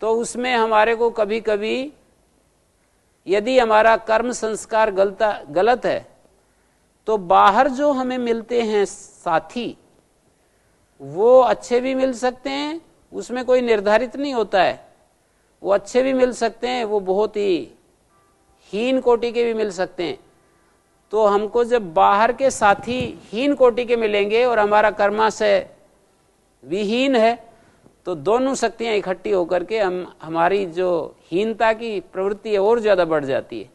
तो उसमें हमारे को कभी कभी, यदि हमारा कर्म संस्कार गलत है तो बाहर जो हमें मिलते हैं साथी, वो अच्छे भी मिल सकते हैं, उसमें कोई निर्धारित नहीं होता है। वो अच्छे भी मिल सकते हैं, वो बहुत ही हीन कोटि के भी मिल सकते हैं। तो हमको जब बाहर के साथी हीन कोटि के मिलेंगे और हमारा कर्माशय विहीन है, तो दोनों शक्तियां इकट्ठी होकर के हमारी जो हीनता की प्रवृत्ति है और ज्यादा बढ़ जाती है।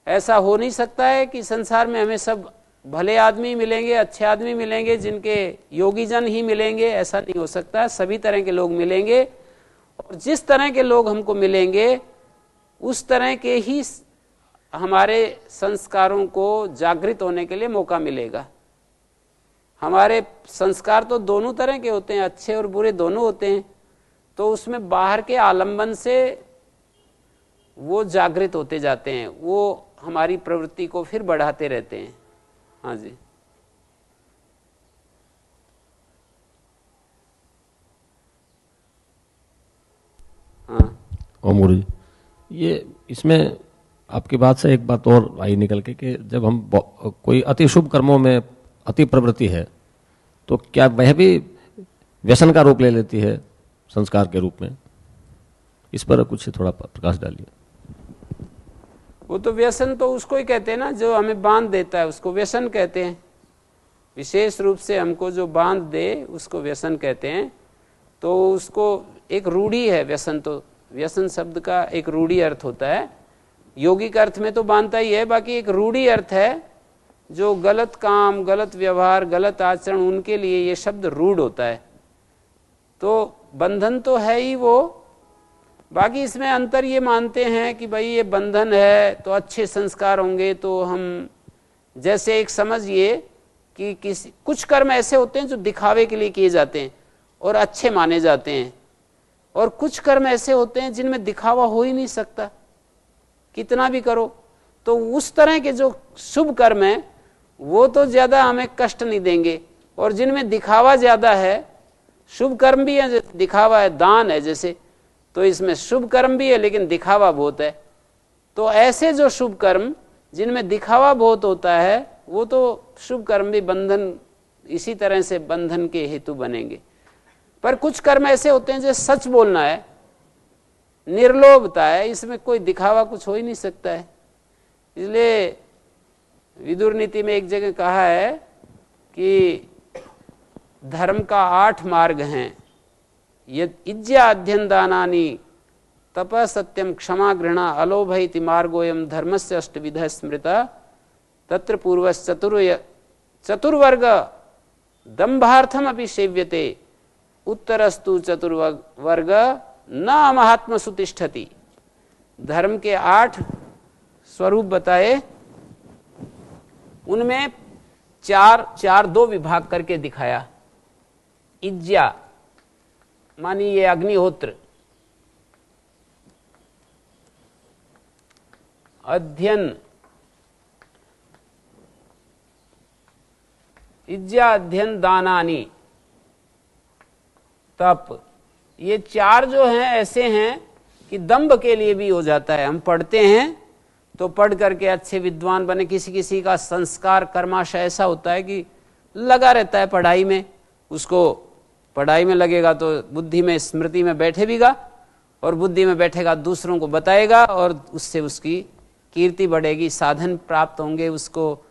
ऐसा हो नहीं सकता है कि संसार में हमें सब भले आदमी मिलेंगे, अच्छे आदमी मिलेंगे, जिनके योगी जन ही मिलेंगे, ऐसा नहीं हो सकता। सभी तरह के लोग मिलेंगे और जिस तरह के लोग हमको मिलेंगे उस तरह के ही हमारे संस्कारों को जागृत होने के लिए मौका मिलेगा। हमारे संस्कार तो दोनों तरह के होते हैं, अच्छे और बुरे दोनों होते हैं, तो उसमें बाहर के आलंबन से वो जागृत होते जाते हैं, वो हमारी प्रवृत्ति को फिर बढ़ाते रहते हैं। हाँ जी। हाँ ओम गुरु जी, ये इसमें आपकी बात से एक बात और आई निकल के कि जब हम कोई अति शुभ कर्मों में अति प्रवृत्ति है तो क्या वह भी व्यसन का रूप ले लेती है संस्कार के रूप में? इस पर कुछ थोड़ा प्रकाश डालिए। वो तो व्यसन तो उसको ही कहते हैं ना, जो हमें बांध देता है उसको व्यसन कहते हैं। विशेष रूप से हमको जो बांध दे उसको व्यसन कहते हैं। तो उसको एक रूढ़ी है व्यसन, तो व्यसन शब्द का एक रूढ़ी अर्थ होता है। यौगिक अर्थ में तो बांधता ही है, बाकी एक रूढ़ी अर्थ है जो गलत काम, गलत व्यवहार, गलत आचरण, उनके लिए ये शब्द रूढ़ होता है। तो बंधन तो है ही वो, बाकी इसमें अंतर ये मानते हैं कि भाई ये बंधन है तो अच्छे संस्कार होंगे। तो हम जैसे एक समझिए कि कुछ कर्म ऐसे होते हैं जो दिखावे के लिए किए जाते हैं और अच्छे माने जाते हैं, और कुछ कर्म ऐसे होते हैं जिनमें दिखावा हो ही नहीं सकता, कितना भी करो। तो उस तरह के जो शुभ कर्म हैं वो तो ज्यादा हमें कष्ट नहीं देंगे, और जिनमें दिखावा ज्यादा है, शुभ कर्म भी है, दिखावा है, दान है जैसे, तो इसमें शुभ कर्म भी है लेकिन दिखावा बहुत है। तो ऐसे जो शुभ कर्म जिनमें दिखावा बहुत होता है, वो तो शुभ कर्म भी बंधन, इसी तरह से बंधन के हेतु बनेंगे। पर कुछ कर्म ऐसे होते हैं जैसे सच बोलना है, निर्लोभता है, इसमें कोई दिखावा कुछ हो ही नहीं सकता है। इसलिए विदुर नीति में एक जगह कहा है कि धर्म का 8 मार्ग हैं, इज्या अध्ययन दानानि तप सत्यम क्षमा घृणा अलोभ इति मार्गोयम धर्मस्य अष्टविधः स्मृता तत्र चतुर्वर्ग दंभार्थम अपि सेव्यते उत्तरस्तु चतुर्वर्ग न महात्मसु तिष्ठति। धर्म के 8 स्वरूप बताए, उनमें चार 2 विभाग करके दिखाया। इज्जा मानी ये अग्निहोत्र, अध्ययन, इज्जा अध्ययन दानानि, तप, ये 4 जो हैं ऐसे हैं कि दंभ के लिए भी हो जाता है। हम पढ़ते हैं तो पढ़ करके अच्छे विद्वान बने, किसी किसी का संस्कार कर्माशय ऐसा होता है कि लगा रहता है पढ़ाई में, उसको पढ़ाई में लगेगा तो बुद्धि में, स्मृति में बैठेगा, और बुद्धि में बैठेगा दूसरों को बताएगा, और उससे उसकी कीर्ति बढ़ेगी, साधन प्राप्त होंगे, उसको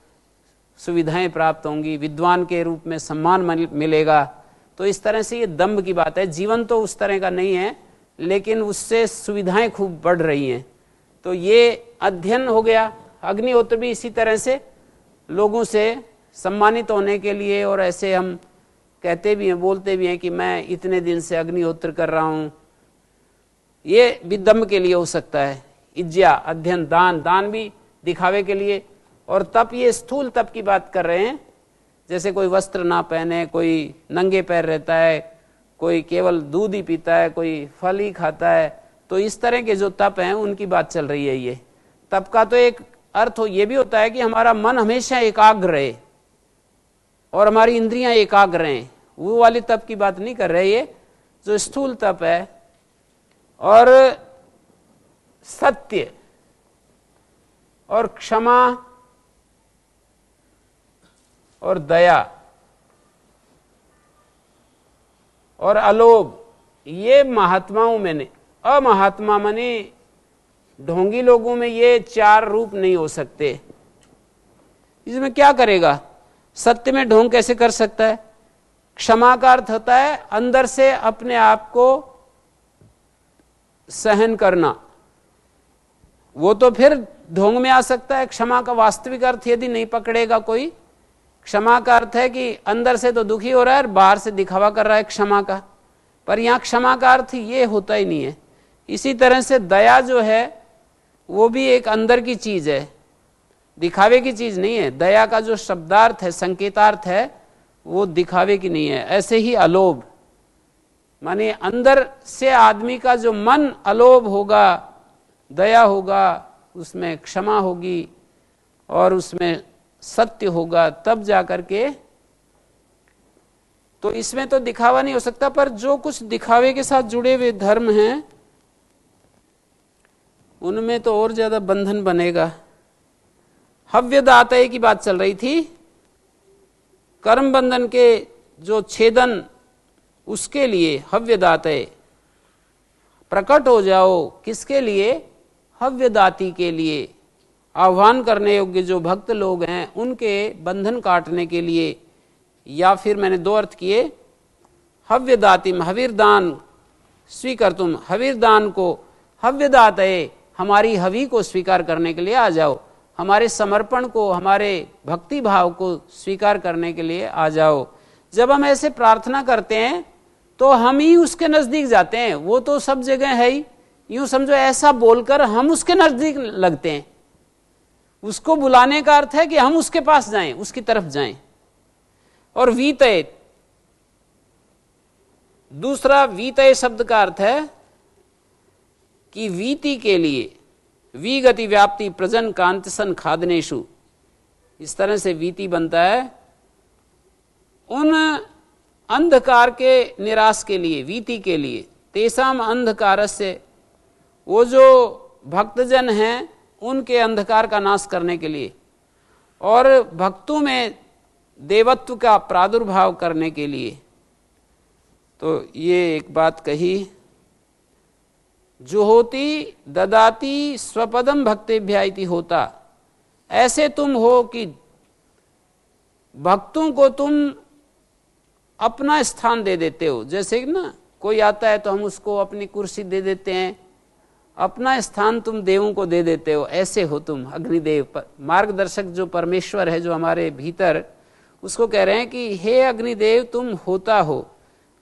सुविधाएं प्राप्त होंगी, विद्वान के रूप में सम्मान मिलेगा। तो इस तरह से ये दंभ की बात है। जीवन तो उस तरह का नहीं है, लेकिन उससे सुविधाएं खूब बढ़ रही हैं। तो ये अध्ययन हो गया। अग्निहोत्र भी इसी तरह से लोगों से सम्मानित होने के लिए, और ऐसे हम कहते भी हैं, बोलते भी हैं कि मैं इतने दिन से अग्निहोत्र कर रहा हूं, ये भी दंभ के लिए हो सकता है। इज्जा अध्ययन, दान भी दिखावे के लिए। और तप, ये स्थूल तप की बात कर रहे हैं, जैसे कोई वस्त्र ना पहने, कोई नंगे पैर रहता है, कोई केवल दूध ही पीता है, कोई फल ही खाता है। तो इस तरह के जो तप हैं उनकी बात चल रही है। ये तप का तो एक अर्थ ये भी होता है कि हमारा मन हमेशा एकाग्र रहे और हमारी इंद्रियां एकाग्र रहें। वो वाली तप की बात नहीं कर रहे, ये जो स्थूल तप है। और सत्य और क्षमा और दया और अलोभ, ये महात्माओं में ने, अमहात्मा माने ढोंगी लोगों में ये चार रूप नहीं हो सकते। इसमें क्या करेगा? सत्य में ढोंग कैसे कर सकता है? क्षमा का अर्थ होता है अंदर से अपने आप को सहन करना, वो तो फिर ढोंग में आ सकता है। क्षमा का वास्तविक अर्थ यदि नहीं पकड़ेगा कोई, क्षमा का अर्थ है कि अंदर से तो दुखी हो रहा है और बाहर से दिखावा कर रहा है क्षमा का, पर यहां क्षमा का अर्थ ये होता ही नहीं है। इसी तरह से दया जो है वो भी एक अंदर की चीज है, दिखावे की चीज नहीं है। दया का जो शब्दार्थ है, संकेतार्थ है, वो दिखावे की नहीं है। ऐसे ही अलोभ माने अंदर से आदमी का जो मन अलोभ होगा, दया होगा, उसमें क्षमा होगी और उसमें सत्य होगा, तब जाकर के, तो इसमें तो दिखावा नहीं हो सकता। पर जो कुछ दिखावे के साथ जुड़े हुए धर्म हैं उनमें तो और ज्यादा बंधन बनेगा। हव्यदातय की बात चल रही थी, कर्म बंधन के जो छेदन, उसके लिए हव्यदातय, प्रकट हो जाओ किसके लिए? हव्यदाती के लिए, आह्वान करने योग्य जो भक्त लोग हैं उनके बंधन काटने के लिए। या फिर मैंने दो अर्थ किए, हव्यदातिम, हविर्दान स्वीकार, तुम हविर्दान को, हव्यदातय हमारी हवि को स्वीकार करने के लिए आ जाओ, हमारे समर्पण को, हमारे भक्ति भाव को स्वीकार करने के लिए आ जाओ। जब हम ऐसे प्रार्थना करते हैं तो हम ही उसके नजदीक जाते हैं, वो तो सब जगह है ही, यूं समझो ऐसा बोलकर हम उसके नजदीक लगते हैं। उसको बुलाने का अर्थ है कि हम उसके पास जाएं, उसकी तरफ जाएं। और वीतय, दूसरा वीतय शब्द का अर्थ है कि वीति के लिए, विगति व्याप्ति प्रजन कांतिसन खादनेशु, इस तरह से वीति बनता है उन अंधकार के निराश के लिए, वीति के लिए, तेसाम अंधकार से, वो जो भक्तजन हैं उनके अंधकार का नाश करने के लिए और भक्तों में देवत्व का प्रादुर्भाव करने के लिए। तो ये एक बात कही, जो होती ददाती स्वपदम भक्तेभ्या इति होता, ऐसे तुम हो कि भक्तों को तुम अपना स्थान दे देते हो। जैसे कि ना कोई आता है तो हम उसको अपनी कुर्सी दे देते हैं, अपना स्थान तुम देवों को दे देते हो, ऐसे हो तुम अग्निदेव। मार्गदर्शक जो परमेश्वर है जो हमारे भीतर, उसको कह रहे हैं कि हे अग्निदेव तुम होता हो,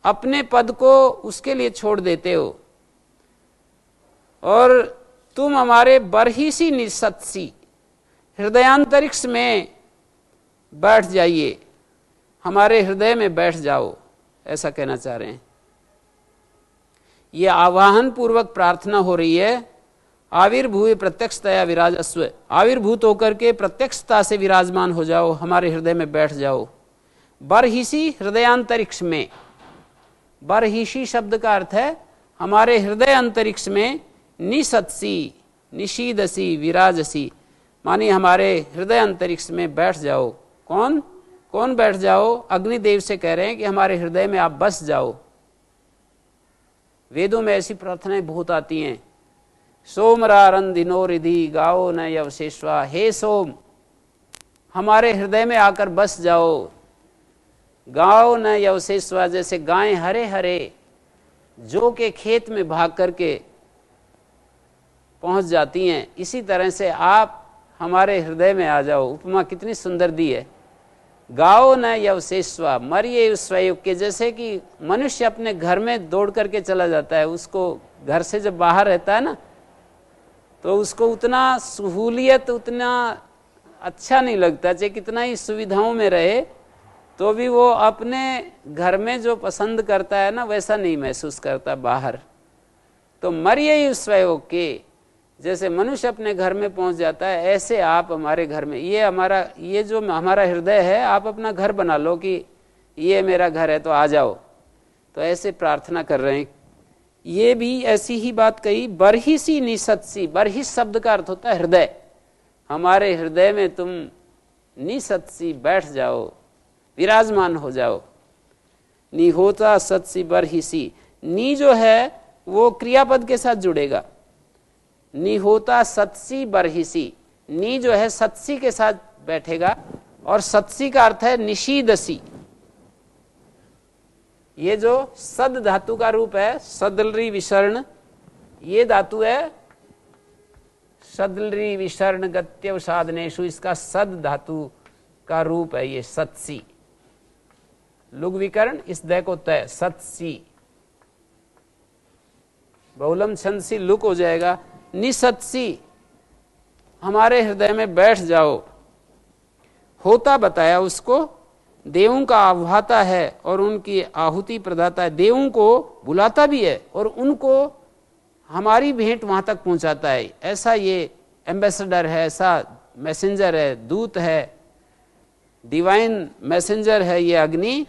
अपने पद को उसके लिए छोड़ देते हो और तुम हमारे बरहिसी निसत्सी, हृदयांतरिक्ष में बैठ जाइए, हमारे हृदय में बैठ जाओ, ऐसा कहना चाह रहे हैं। ये आवाहन पूर्वक प्रार्थना हो रही है। आविर्भूय प्रत्यक्षतया विराजस्व, आविर्भूत होकर के प्रत्यक्षता से विराजमान हो जाओ, हमारे हृदय में बैठ जाओ। बरहिसी हृदयांतरिक्ष में, बरहिसी शब्द का अर्थ है हमारे हृदय अंतरिक्ष में, निसत्सी, निशीदसी, विराजसी, मानी हमारे हृदय अंतरिक्ष में बैठ जाओ। कौन कौन बैठ जाओ? अग्निदेव से कह रहे हैं कि हमारे हृदय में आप बस जाओ। वेदों में ऐसी प्रार्थनाएं बहुत आती हैं, सोमरारंदिनो रिधि गाओ न यवशेषवा, हे सोम हमारे हृदय में आकर बस जाओ, गाओ न यवशेषवा, जैसे गायें हरे हरे जो के खेत में भाग करके पहुंच जाती हैं, इसी तरह से आप हमारे हृदय में आ जाओ। उपमा कितनी सुंदर दी है, गाओ न यवशेषवा, मरिए उस स्वयुग के, जैसे कि मनुष्य अपने घर में दौड़ करके चला जाता है, उसको घर से जब बाहर रहता है ना तो उसको उतना सहूलियत, उतना अच्छा नहीं लगता, चाहे कितना ही सुविधाओं में रहे तो भी वो अपने घर में जो पसंद करता है ना वैसा नहीं महसूस करता बाहर। तो मरिए उस स्वयुग के, जैसे मनुष्य अपने घर में पहुंच जाता है, ऐसे आप हमारे घर में, ये जो हमारा हृदय है आप अपना घर बना लो कि ये मेरा घर है तो आ जाओ। तो ऐसे प्रार्थना कर रहे हैं। ये भी ऐसी ही बात कही, बरहिसी निसत्सी, बरहिस शब्द का अर्थ होता है हृदय, हमारे हृदय में तुम निसत्सी बैठ जाओ, विराजमान हो जाओ। निहोता सत्सी बरहिसी, नी जो है वो क्रियापद के साथ जुड़ेगा। निहोता सत्सी बरहिसी, नी जो है सत्सी के साथ बैठेगा और सत्सी का अर्थ है निशीदसी। ये जो सद धातु का रूप है, सदलरी विसर्ण, ये धातु है सदलरी विसर्ण गत्यव साधनेशु, इसका सद धातु का रूप है ये सत्सी। लुग विकर्ण इस दय को तय, सत्सी। बहुलम छंदसी लुक हो जाएगा। निसत्सी, हमारे हृदय में बैठ जाओ। होता बताया उसको, देवों का आह्वाता है और उनकी आहुति प्रदाता है। देवों को बुलाता भी है और उनको हमारी भेंट वहां तक पहुंचाता है। ऐसा ये एम्बेसडर है, ऐसा मैसेंजर है, दूत है, डिवाइन मैसेंजर है ये अग्नि,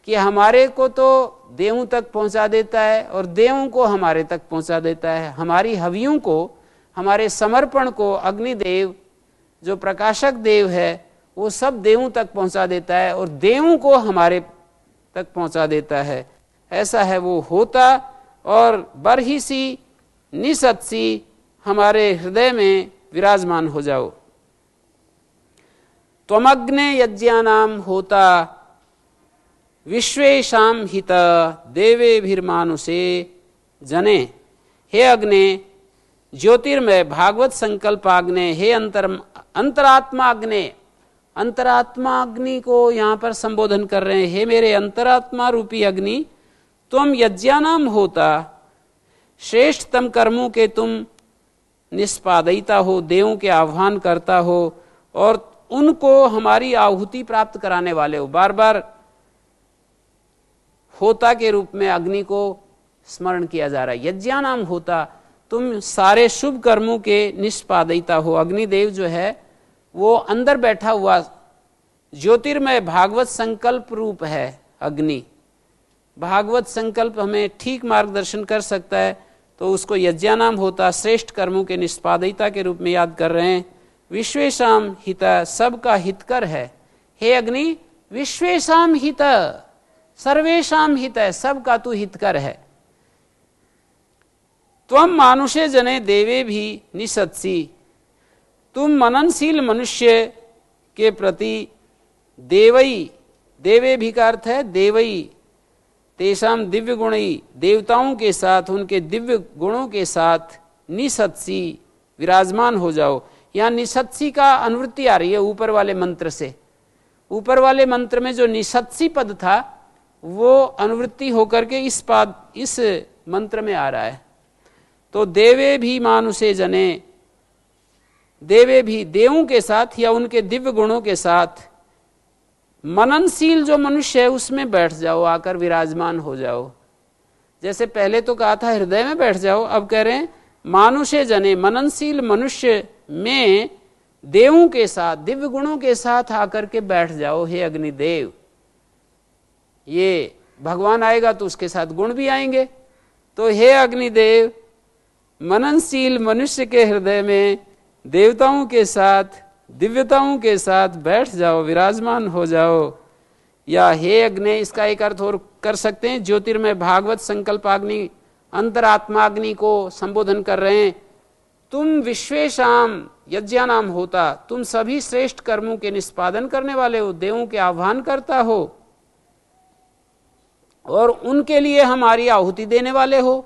कि हमारे को तो देवों तक पहुंचा देता है और देवों को हमारे तक पहुंचा देता है। हमारी हवियों को, हमारे समर्पण को अग्निदेव जो प्रकाशक देव है वो सब देवों तक पहुंचा देता है और देवों को हमारे तक पहुंचा देता है। ऐसा है वो होता। और बरहिसी निसत्सी, हमारे हृदय में विराजमान हो जाओ। त्वमग्ने यज्ञानाम होता विश्वेशाम हित देवेभिर्मानुषे जने। हे अग्ने, ज्योतिर्मय भागवत संकल्पाग्ने, हे अंतरात्मा अग्ने, अंतरात्मा अग्नि को यहाँ पर संबोधन कर रहे हैं। हे मेरे अंतरात्मा रूपी अग्नि, तुम यज्ञानाम होता, श्रेष्ठतम कर्मों के तुम निष्पादयिता हो, देवों के आह्वान करता हो और उनको हमारी आहुति प्राप्त कराने वाले हो। बार बार होता के रूप में अग्नि को स्मरण किया जा रहा है। यज्ञानाम होता, तुम सारे शुभ कर्मों के निष्पादयिता हो। अग्निदेव जो है वो अंदर बैठा हुआ ज्योतिर्मय भागवत संकल्प रूप है। अग्नि भागवत संकल्प हमें ठीक मार्गदर्शन कर सकता है, तो उसको यज्ञानाम होता, श्रेष्ठ कर्मों के निष्पादयिता के रूप में याद कर रहे हैं। विश्वेशाम हिता, सबका हितकर है। हे अग्नि, विश्वेशाम हित, सर्वेशाम हित है, सबका तू हितकर है। त्वम मानुषे जने देवे भी निसत्सी, तुम मननशील मनुष्य के प्रति देवई, देवे भी का अर्थ है देवई, तेषाम दिव्य गुणई, देवताओं के साथ, उनके दिव्य गुणों के साथ निसत्सी विराजमान हो जाओ। यहाँ निसत्सी का अनुवृत्ति आ रही है ऊपर वाले मंत्र से। ऊपर वाले मंत्र में जो निसत्सी पद था वो अनुवृत्ति होकर के इस मंत्र में आ रहा है। तो देवे भी मानुषे जने, देवे भी देवों के साथ या उनके दिव्य गुणों के साथ, मननशील जो मनुष्य है उसमें बैठ जाओ, आकर विराजमान हो जाओ। जैसे पहले तो कहा था हृदय में बैठ जाओ, अब कह रहे हैं मानुषे जने, मननशील मनुष्य में देवों के साथ, दिव्य गुणों के साथ आकर के बैठ जाओ। हे अग्निदेव, ये भगवान आएगा तो उसके साथ गुण भी आएंगे। तो हे अग्निदेव, मननशील मनुष्य के हृदय में देवताओं के साथ, दिव्यताओं के साथ बैठ जाओ, विराजमान हो जाओ। या हे अग्नि, इसका एक अर्थ और कर सकते हैं, ज्योतिर्मय भागवत संकल्पाग्नि, अंतरात्माग्नि को संबोधन कर रहे हैं। तुम विश्वेशाम यज्ञानाम होता, तुम सभी श्रेष्ठ कर्मों के निष्पादन करने वाले हो, देवों के आह्वान करता हो और उनके लिए हमारी आहुति देने वाले हो।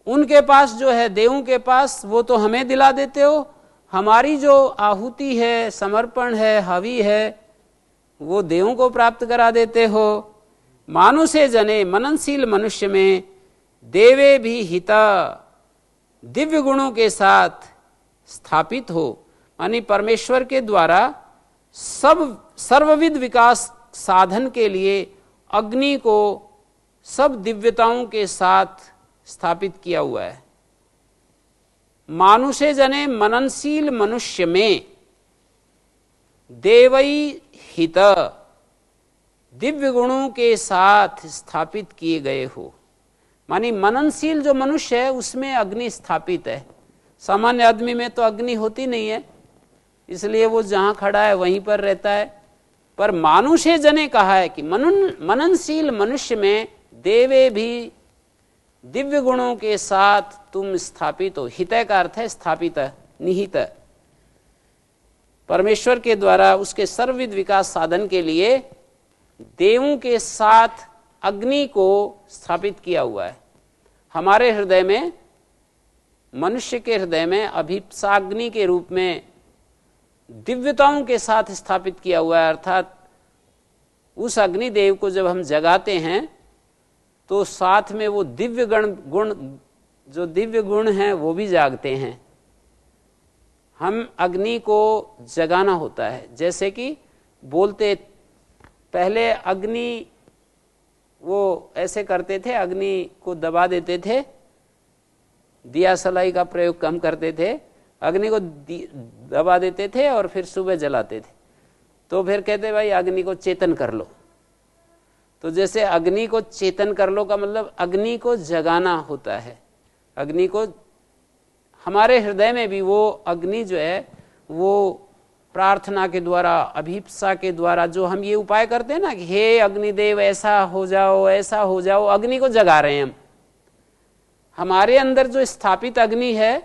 उनके पास जो है, देवों के पास, वो तो हमें दिला देते हो। हमारी जो आहुति है, समर्पण है, हवि है, वो देवों को प्राप्त करा देते हो। मानुषे जने, मननशील मनुष्य में देवे भी हिता, दिव्य गुणों के साथ स्थापित हो, यानी परमेश्वर के द्वारा सब सर्वविध विकास साधन के लिए अग्नि को सब दिव्यताओं के साथ स्थापित किया हुआ है। मानुषे जने, मननशील मनुष्य में देवई हित, दिव्य गुणों के साथ स्थापित किए गए हो। मानी मननशील जो मनुष्य है उसमें अग्नि स्थापित है। सामान्य आदमी में तो अग्नि होती नहीं है, इसलिए वो जहां खड़ा है वहीं पर रहता है। पर मानुषे जने कहा है कि मननशील मनुष्य में देवे भी दिव्य गुणों के साथ तुम स्थापित हो। हित का अर्थ है स्थापित, निहित। परमेश्वर के द्वारा उसके सर्वविध विकास साधन के लिए देवों के साथ अग्नि को स्थापित किया हुआ है। हमारे हृदय में, मनुष्य के हृदय में अभिप्साग्नि के रूप में दिव्यताओं के साथ स्थापित किया हुआ है। अर्थात उस अग्निदेव को जब हम जगाते हैं तो साथ में वो दिव्य गुण जो दिव्य गुण हैं वो भी जागते हैं। हम अग्नि को जगाना होता है। जैसे कि बोलते, पहले अग्नि वो ऐसे करते थे, अग्नि को दबा देते थे, दिया सलाई का प्रयोग कम करते थे, अग्नि को दबा देते थे और फिर सुबह जलाते थे। तो फिर कहते भाई अग्नि को चेतन कर लो। तो जैसे अग्नि को चेतन कर लो का मतलब अग्नि को जगाना होता है। अग्नि को, हमारे हृदय में भी वो अग्नि जो है वो प्रार्थना के द्वारा, अभिप्सा के द्वारा जो हम ये उपाय करते हैं ना कि हे अग्निदेव ऐसा हो जाओ, ऐसा हो जाओ, अग्नि को जगा रहे हैं हम। हमारे अंदर जो स्थापित अग्नि है,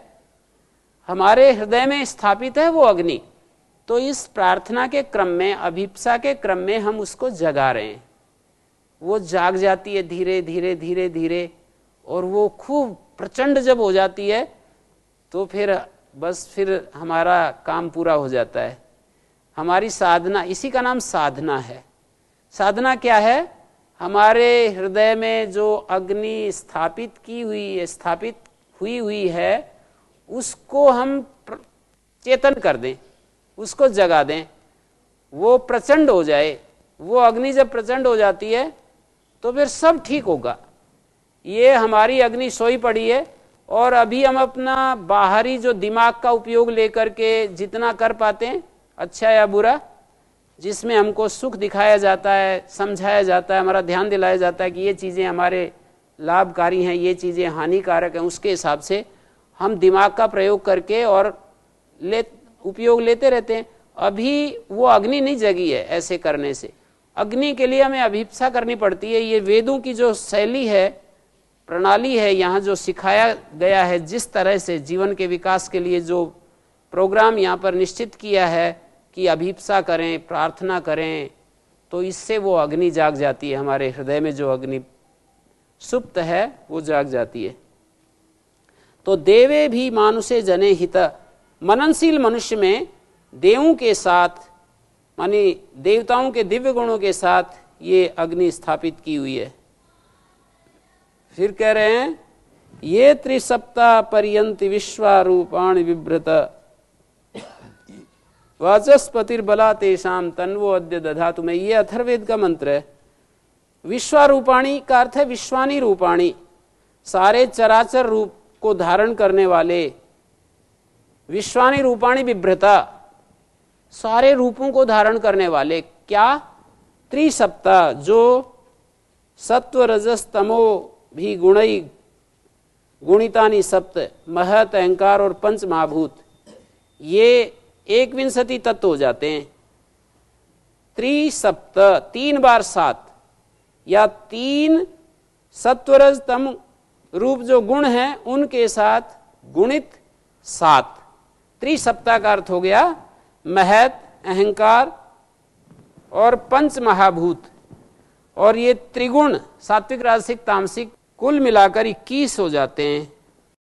हमारे हृदय में स्थापित है वो अग्नि। तो इस प्रार्थना के क्रम में, अभिप्सा के क्रम में हम उसको जगा रहे हैं। वो जाग जाती है धीरे धीरे धीरे धीरे, और वो खूब प्रचंड जब हो जाती है तो फिर बस फिर हमारा काम पूरा हो जाता है। हमारी साधना, इसी का नाम साधना है। साधना क्या है? हमारे हृदय में जो अग्नि स्थापित हुई है उसको हम चेतन कर दें, उसको जगा दें, वो प्रचंड हो जाए। वो अग्नि जब प्रचंड हो जाती है तो फिर सब ठीक होगा। ये हमारी अग्नि सोई पड़ी है और अभी हम अपना बाहरी जो दिमाग का उपयोग लेकर के जितना कर पाते हैं, अच्छा या बुरा, जिसमें हमको सुख दिखाया जाता है, समझाया जाता है, हमारा ध्यान दिलाया जाता है कि ये चीज़ें हमारे लाभकारी हैं, ये चीज़ें हानिकारक हैं, उसके हिसाब से हम दिमाग का प्रयोग करके और उपयोग लेते रहते हैं। अभी वो अग्नि नहीं जगी है ऐसे करने से। अग्नि के लिए हमें अभिप्सा करनी पड़ती है। ये वेदों की जो शैली है, प्रणाली है, यहाँ जो सिखाया गया है, जिस तरह से जीवन के विकास के लिए जो प्रोग्राम यहाँ पर निश्चित किया है कि अभिप्सा करें, प्रार्थना करें, तो इससे वो अग्नि जाग जाती है। हमारे हृदय में जो अग्नि सुप्त है वो जाग जाती है। तो देवे भी मानुषे जने हित, मननशील मनुष्य में देवों के साथ, मानी देवताओं के दिव्य गुणों के साथ ये अग्नि स्थापित की हुई है। फिर कह रहे हैं ये त्रिसप्ताह पर्यंत विश्वारूपाणि बिभ्रत वाचस्पतिर्बला तेषाम तन्वो अद्य दधातु में। ये अथर्ववेद का मंत्र है। विश्वारूपाणी का अर्थ है विश्वानी रूपाणी, सारे चराचर रूप को धारण करने वाले। विश्वानी रूपाणी बिभ्रता, सारे रूपों को धारण करने वाले। क्या? त्रिसप्ताह, जो सत्व रजस तमो भी गुणई गुणितानि सप्त, महत, अहंकार और पंच महाभूत, ये 1 तत्व हो जाते हैं। त्रिसप्त, 3 बार 7, या 3 सत्वरज तम रूप जो गुण हैं उनके साथ गुणित 7। त्रिसप्ताह का अर्थ हो गया महत, अहंकार और पंच महाभूत, और ये त्रिगुण सात्विक राजसिक तामसिक कुल मिलाकर 21 हो जाते हैं।